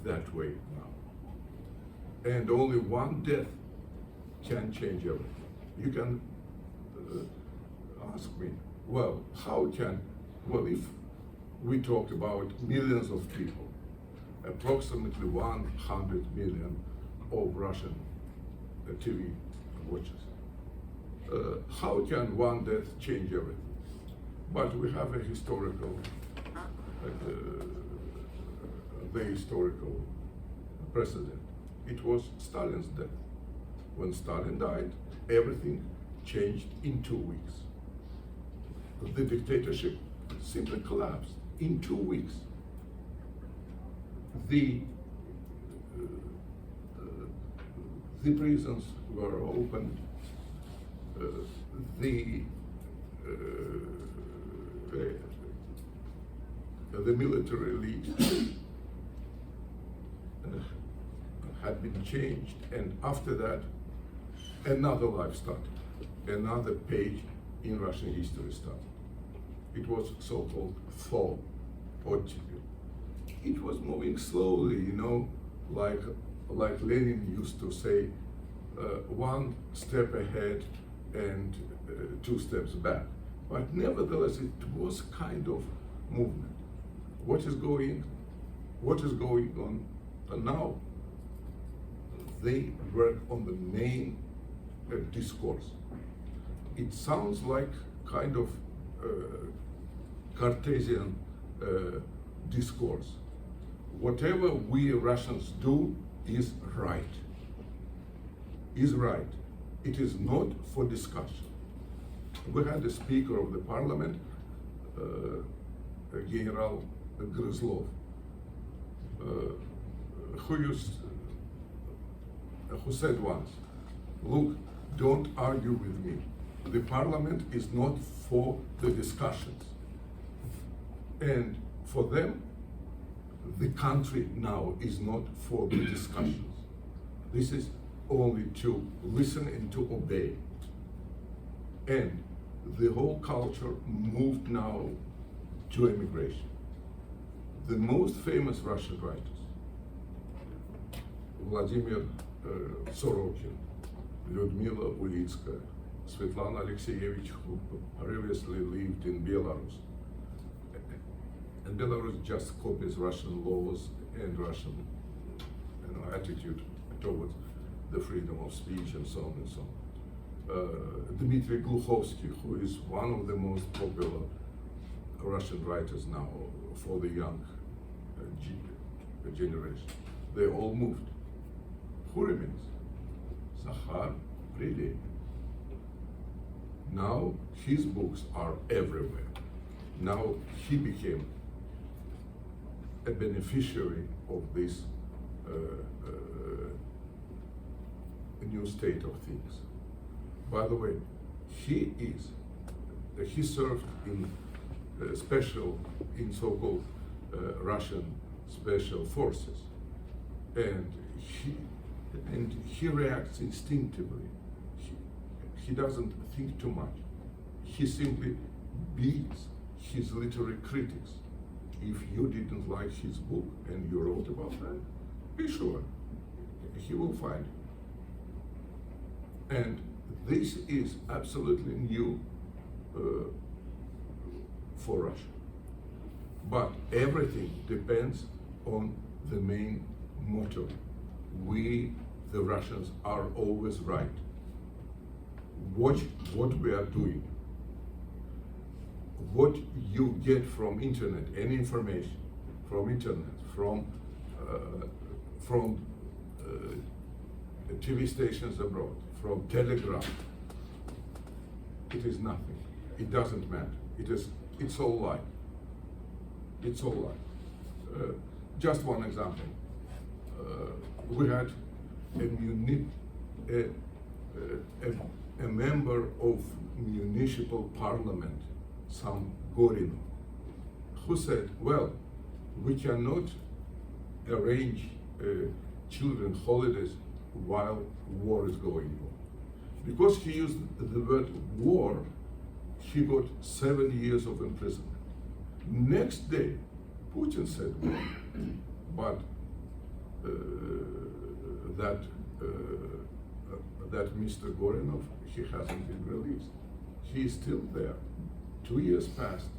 that way now. And only one death can change everything. You can ask me, if we talk about millions of people, approximately 100 million of Russian TV watchers, how can one death change everything? But we have a historical, the historical precedent. It was Stalin's death. When Stalin died, everything changed in 2 weeks. The dictatorship simply collapsed in 2 weeks. The prisons were opened. The military elite had been changed, and after that, another life started. Another page in Russian history started. It was so-called thaw, ottepel. It was moving slowly, like Lenin used to say, one step ahead and two steps back. But nevertheless, it was kind of movement. What is going on now? They work on the main discourse. It sounds like kind of Cartesian discourse. Whatever we Russians do is right. Is right. It is not for discussion. We had a speaker of the parliament, General Gryzlov, who said once, look, don't argue with me. The parliament is not for the discussions. And for them, the country now is not for the discussions. This is only to listen and to obey. And the whole culture moved now to immigration. The most famous Russian writers, Vladimir Sorokin, Lyudmila Ulitskaya, Svetlana Alexeyevich, who previously lived in Belarus. And Belarus just copies Russian laws and Russian attitude towards the freedom of speech and so on and so on. Dmitry Gluchovsky, who is one of the most popular Russian writers now for the young generation. They all moved. Who remains? Zakhar Prilev. Now his books are everywhere. Now he became a beneficiary of this new state of things. By the way, he served in so-called Russian special forces, and he reacts instinctively. He doesn't think too much. He simply beats his literary critics. If you didn't like his book and you wrote about that, be sure he will find it. And this is absolutely new for Russia. But everything depends on the main motto. We, the Russians, are always right. Watch what we are doing. What you get from internet, any information from internet, from TV stations abroad, from telegraph, it is nothing. It doesn't matter. It's all lie. It's all lie. Just one example. We had a member of municipal parliament, some Gorinov, who said, well, we cannot arrange children's holidays while war is going on. Because he used the word war, he got 7 years of imprisonment. Next day, Putin said war, but that Mr. Gorinov, he hasn't been released. He is still there. 2 years passed,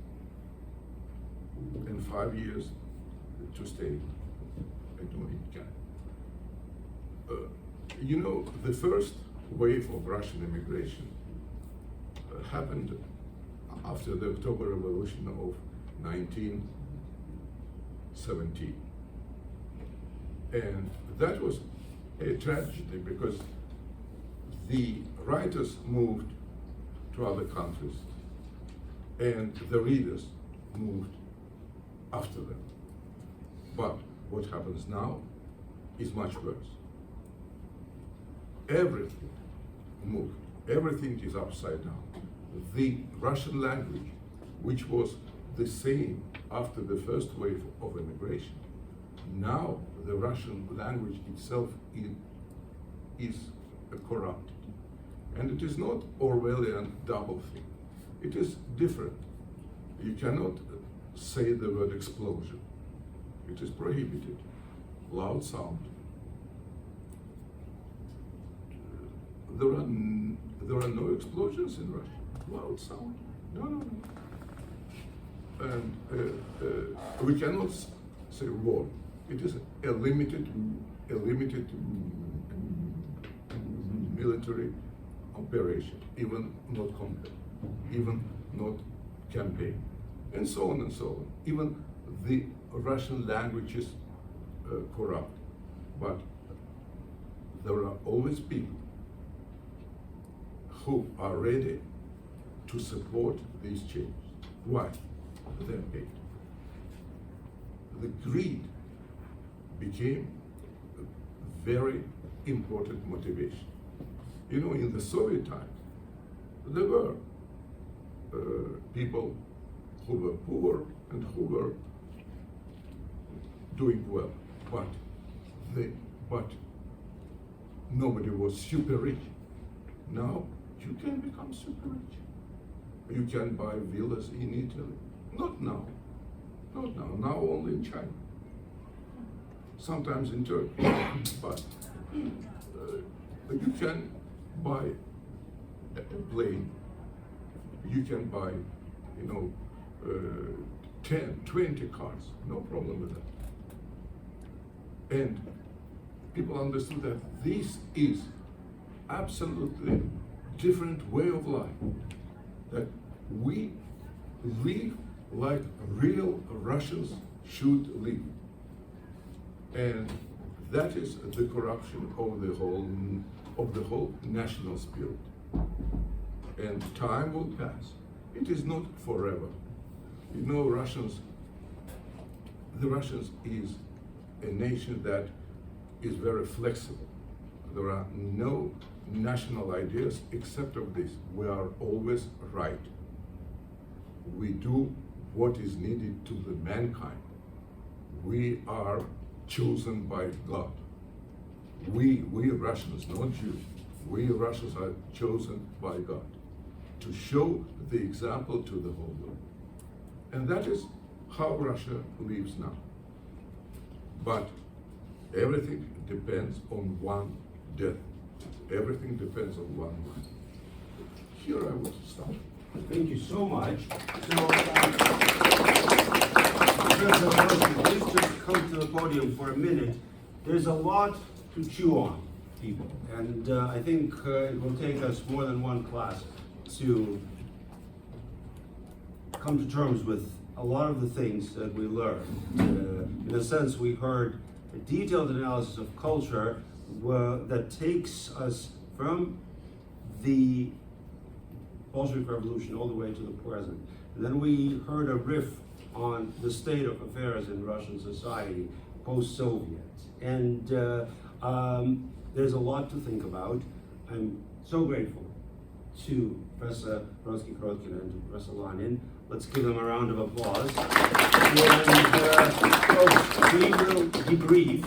and 5 years to stay. I don't need time. The first wave of Russian immigration happened after the October Revolution of 1917. And that was a tragedy because the writers moved to other countries and the readers moved after them. But what happens now is much worse. Everything moved. Everything is upside down. The Russian language, which was the same after the first wave of immigration, now the Russian language itself is corrupted. And it is not Orwellian double thing. It is different. You cannot say the word explosion. It is prohibited. Loud sound. there are no explosions in Russia. Loud sound. No. And we cannot say war. It is a limited military operation, even not combat, even not campaign, and so on and so on. Even the Russian language is corrupt, but there are always people who are ready to support these changes. Why? They're paid. The greed became a very important motivation. You know, in the Soviet times, there were people who were poor and who were doing well, but nobody was super rich. Now you can become super rich. You can buy villas in Italy. Not now. Now only in China. Sometimes in Turkey. But you can buy a plane. You can buy, 10, 20 cars. No problem with that. And people understood that this is absolutely different way of life. That we live like real Russians should live. And that is the corruption of the whole national spirit. And time will pass. It is not forever. You know, the Russians is a nation that is very flexible. There are no national ideas except of this. We are always right. We do what is needed to the mankind. We are chosen by God. We Russians, not Jews, we Russians are chosen by God to show the example to the whole world. And that is how Russia lives now. But everything depends on one death. Everything depends on one man. Here I will stop. Thank you so much. So, Professor Brodsky, please just come to the podium for a minute. There's a lot to chew on, people, and I think it will take us more than one class to come to terms with a lot of the things that we learned. In a sense, we heard a detailed analysis of culture that takes us from the Bolshevik Revolution all the way to the present. And then we heard a riff on the state of affairs in Russian society, post-Soviet. And there's a lot to think about. I'm so grateful to Professor Brodsky-Krotkina and to Professor Lanin. Let's give them a round of applause. And folks, we will debrief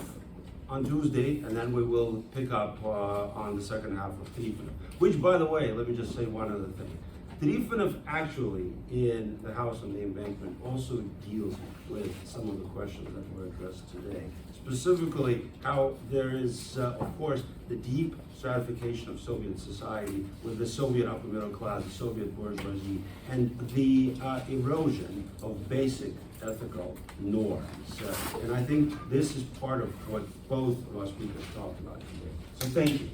on Tuesday, and then we will pick up on the second half of Indifference. Which, by the way, let me just say one other thing. Indifference actually in the House on the Embankment also deals with some of the questions that were addressed today. Specifically, how there is, of course, the deep stratification of Soviet society with the Soviet upper middle class, the Soviet bourgeoisie, and the erosion of basic ethical norms. And I think this is part of what both of our speakers talked about today. So thank you.